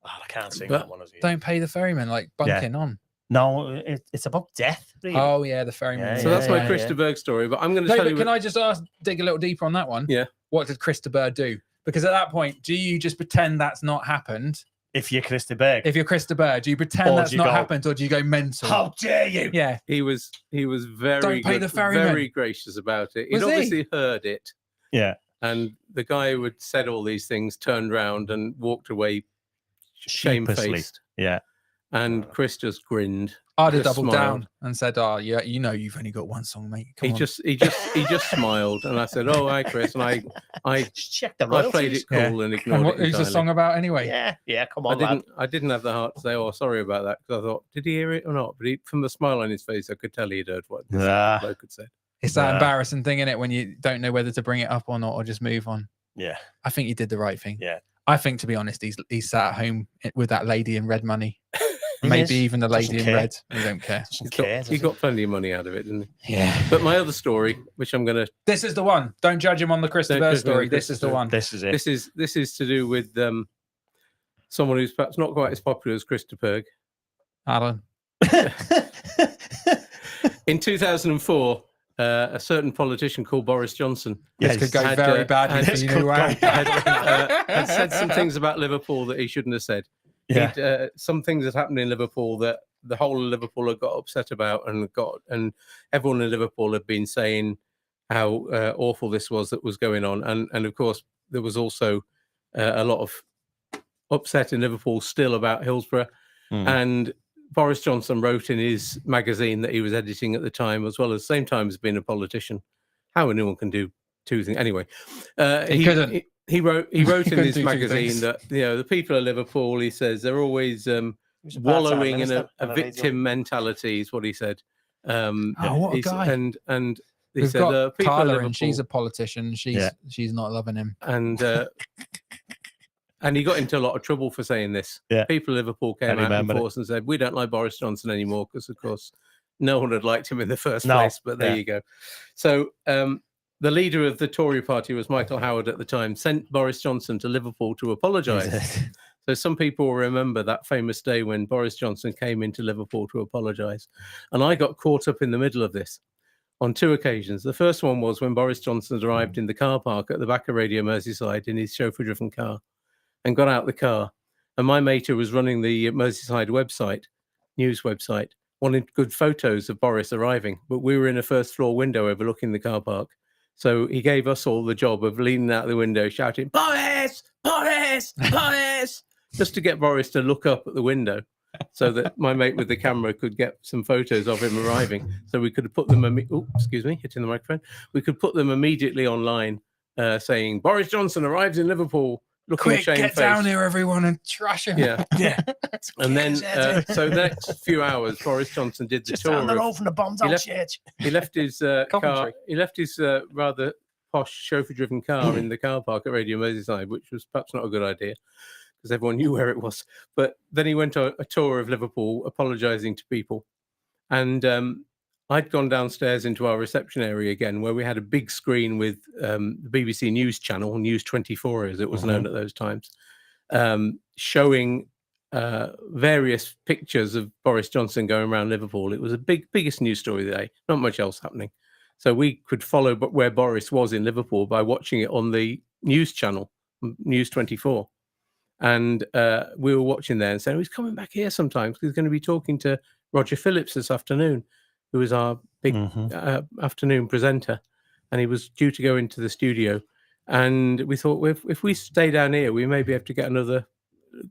Oh, I can't sing But that one as well. Don't pay the ferryman, like bunking on. No, it's about death. Really. Oh, yeah, the ferryman. Yeah, So that's my yeah, Chris yeah. de Burgh story. But I'm going to No, tell but you. can I just dig a little deeper on that one? Yeah. What did Chris de Burgh do? Because at that point, do you just pretend that's not happened? If you're Chris de Burgh. If you're Chris de Burgh, do you pretend Or that's do you not go, happened, or do you go mental? How dare you? Yeah. He was very Don't pay good, the ferryman. very gracious about it. He'd Was he? obviously heard it. Yeah. And the guy who had said all these things turned round and walked away Sheepishly. shamefaced. Yeah. And Chris just grinned. I'd have Just doubled smiled. down and said, "Oh, yeah, you know, you've only got one song, mate. Come He on." just smiled, and I said, "Oh, hi, Chris." And I Just check the played royalties. it cool and ignored And what, it who's the entirely. song about anyway? Yeah, come on, lad. I didn't have the heart to say, "Oh, sorry about that," because I thought, did he hear it or not? But from the smile on his face, I could tell he'd heard what this Ah. bloke had said. It's that embarrassing thing, innit, when you don't know whether to bring it up or not, or just move on. Yeah. I think you did the right thing. Yeah. I think, to be honest, he's sat at home with that lady in red money. Maybe even the lady in red. He don't care. He got plenty of money out of it, didn't he? Yeah. But my other story, which I'm going to... This is the one. Don't judge him on the Christopher story. This is the one. This is it. This is to do with someone who's perhaps not quite as popular as Christopher. Alan. In 2004, a certain politician called Boris Johnson This could go very badly for you. had said some things about Liverpool that he shouldn't have said. Yeah. Some things that happened in Liverpool that the whole of Liverpool had got upset about, and everyone in Liverpool had been saying how awful this was that was going on, and of course there was also a lot of upset in Liverpool still about Hillsborough, and Boris Johnson wrote in his magazine that he was editing at the time, as well as the same time as being a politician. How anyone can do two things anyway? He couldn't. He wrote in his magazine that the people of Liverpool, he says, they're always wallowing in a victim mentality, is what he said. What a guy! And he We've said, got people Carla, of Liverpool, and she's a politician. She's not loving him. And he got into a lot of trouble for saying this. Yeah. People of Liverpool came out in force and said, we don't like Boris Johnson anymore, because, of course, no one had liked him in the first place. But there you go. So the leader of the Tory party was Michael Howard at the time, sent Boris Johnson to Liverpool to apologise. So some people will remember that famous day when Boris Johnson came into Liverpool to apologise. And I got caught up in the middle of this on two occasions. The first one was when Boris Johnson arrived in the car park at the back of Radio Merseyside in his chauffeur-driven car, and got out the car. And my mate, who was running the Merseyside website, news website, wanted good photos of Boris arriving, but we were in a first floor window overlooking the car park. So he gave us all the job of leaning out the window, shouting, Boris, Boris, Boris, just to get Boris to look up at the window so that my mate with the camera could get some photos of him arriving. So we could put them, hitting the microphone. We could put them immediately online saying, Boris Johnson arrives in Liverpool. Quick, get down here, everyone, and trash him. Yeah. And then, so the next few hours, Boris Johnson did the tour. He left his car. He left his rather posh chauffeur-driven car in the car park at Radio Merseyside, which was perhaps not a good idea because everyone knew where it was. But then he went on a tour of Liverpool, apologising to people, and I'd gone downstairs into our reception area again, where we had a big screen with the BBC News channel, News 24 as it was known at those times, showing various pictures of Boris Johnson going around Liverpool. It was the biggest news story of the day, not much else happening. So we could follow where Boris was in Liverpool by watching it on the news channel, News 24. And we were watching there and saying, he's coming back here sometimes. He's going to be talking to Roger Phillips this afternoon, who was our big afternoon presenter, and he was due to go into the studio. And we thought, well, if we stay down here, we may be able to get another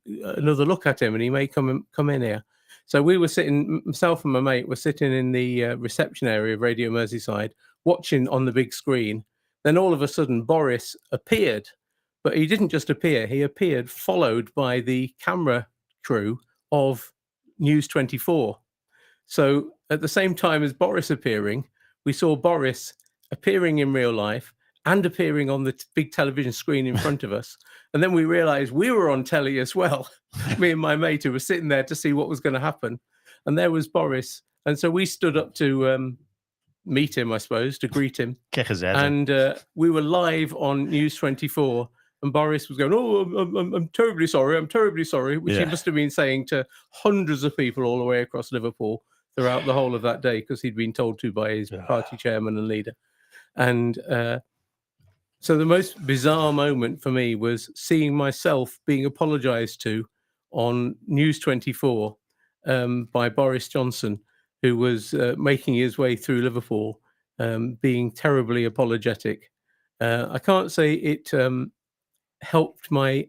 look at him, and he may come in here. So we were sitting, myself and my mate were sitting in the reception area of Radio Merseyside, watching on the big screen. Then all of a sudden, Boris appeared, but he didn't just appear. He appeared followed by the camera crew of News 24. So at the same time as Boris appearing, we saw Boris appearing in real life and appearing on the big television screen in front of us. And then we realized we were on telly as well, me and my mate, who were sitting there to see what was going to happen. And there was Boris. And so we stood up to meet him, I suppose, to greet him. And we were live on News 24. And Boris was going, I'm terribly sorry, which he must have been saying to hundreds of people all the way across Liverpool throughout the whole of that day, because he'd been told to by his party chairman and leader. And so the most bizarre moment for me was seeing myself being apologised to on News 24 by Boris Johnson, who was making his way through Liverpool, being terribly apologetic. I can't say it helped my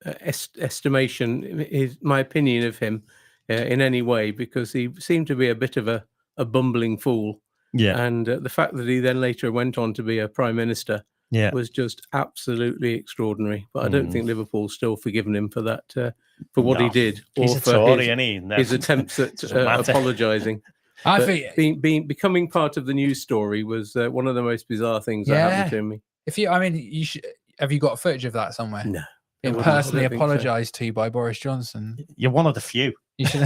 estimation, my opinion of him in any way, because he seemed to be a bit of a bumbling fool. Yeah. And the fact that he then later went on to be a prime minister was just absolutely extraordinary. But I don't think Liverpool's still forgiven him for that, for what he did, or for his attempts at apologising. I think becoming part of the news story was one of the most bizarre things that happened to me. You should. Have you got footage of that somewhere? No. Being personally apologised to by Boris Johnson. You're one of the few. You should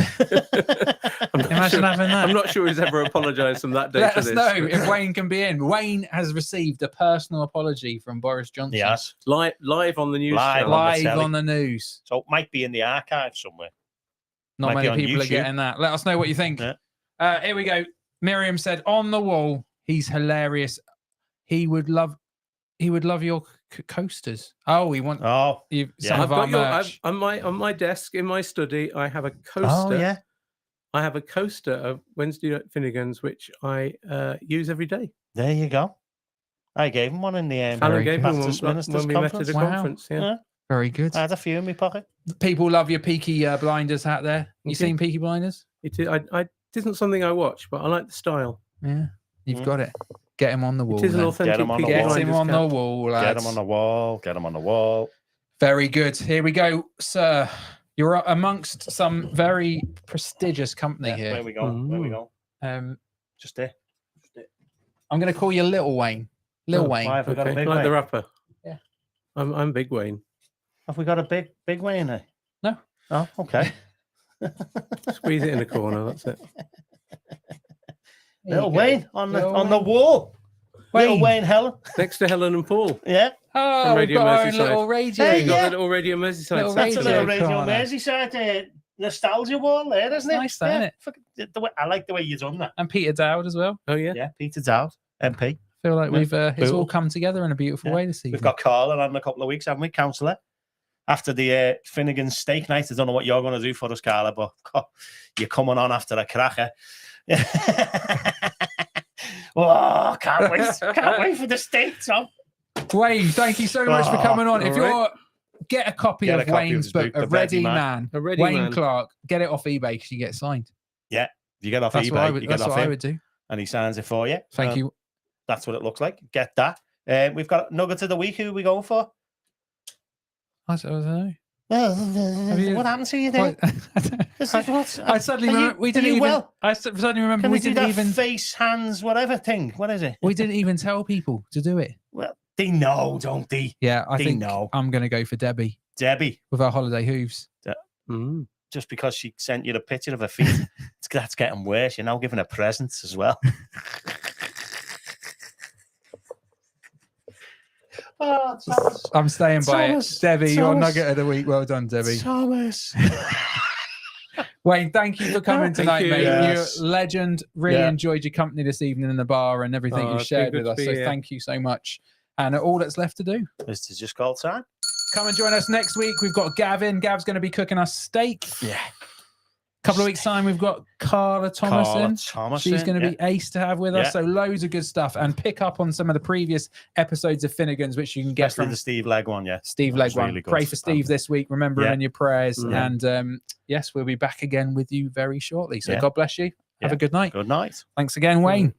imagine having that. I'm not sure he's ever apologised from that day. Let us know if Wayne can be in. Wayne has received a personal apology from Boris Johnson. Yes. Live on the news. Live on the news. So it might be in the archive somewhere. Not many people are getting that. Let us know what you think. Yeah. Here we go. Miriam said, on the wall, he's hilarious. He would love your coasters. Oh, I've got on my desk in my study. I have a coaster. Oh yeah. I have a coaster of Wednesday night Finnegan's, which I use every day. There you go. I gave him one in the Alan gave him one when we met at a Wow. conference. Yeah. Very good. I had a few in my pocket. People love your Peaky Blinders hat there. You seen Peaky Blinders? It isn't something I watch, but I like the style. Yeah, you've got it. Get him on the wall. It is an authentic Get him on the Peaky wall. Get him Blinders on cap. the wall, lads. Get him on the wall. Get him on the wall. Very good. Here we go, sir. You're amongst some very prestigious company here. Where we go? Where we go? Just there. I'm going to call you Little Wayne. Lil Wayne. Why have we got a Okay, big like Wayne? the rapper. Yeah. I'm Big Wayne. Have we got a big Wayne there? No. Oh, okay. Squeeze it in the corner. That's it. Little Wayne on the wall. Little Wayne Helen. Next to Helen and Paul. Yeah. Oh, From we've Radio got our own Merseyside. little radio. Hey, You've got yeah. a little Radio Merseyside. Little That's a little Radio Radio corner. Merseyside nostalgia wall there, isn't it? Nice, that, isn't it? I like the way you've done that. And Peter Dowd as well. Oh yeah. Yeah, Peter Dowd, MP. Feel like Yeah. we've it's all Cool. come together in a beautiful Yeah. way this evening. We've got Carla on in a couple of weeks, haven't we, councillor? After the Finnegan steak night, I don't know what you're going to do for us, Carla, but you're coming on after a cracker. Oh, can't wait for the steak, Tom. Wayne, thank you so much for coming on. If all right. get a copy Get of a copy of Wayne's his book, book, A The Ready Ready Man, A Ready Wayne Man. Clarke, get it off eBay because you get signed. You get off That's eBay, what I would, you get that's off what I him, would do. and he signs it for you. Thank you. That's what it looks like. Get that. We've got Nuggets of the Week. Who are we going for? I don't know. you- What happened to you there? I suddenly remember we didn't even. I suddenly remember Can we we do didn't that even. face, hands, whatever thing? What is it? We didn't even tell people to do it. Well, they know, don't they? Yeah, I They think know. I'm going to go for Debbie Debbie, with our holiday hooves. Mm. just because she sent you the picture of her feet, that's getting worse. You're now giving her presents as well. Oh, Thomas. I'm staying by Thomas, it. Debbie, your Thomas. nugget of the week. Well done, Debbie. Thomas. Wayne, thank you for coming Thank tonight, you. mate. Yes. You're a legend. Really Yeah. enjoyed your company this evening in the bar and everything Oh, you've it's been shared good with to us. be So here. thank you so much. And all that's left to do, This is just called time. come and join us next week. We've got Gavin. Gav's going to be cooking us steak. Yeah. Couple of weeks' time, we've got Carla Thomason. She's going to be ace to have with us. Yeah. So loads of good stuff. And pick up on some of the previous episodes of Finnegan's, which you can get Especially from the Steve Legg one, yeah. Steve That Legg was one. really good. Pray for Steve this week. Remember him Yeah. in your prayers. Yeah. And yes, we'll be back again with you very shortly. So Yeah. God bless you. Have Yeah. a good night. Good night. Thanks again, Wayne.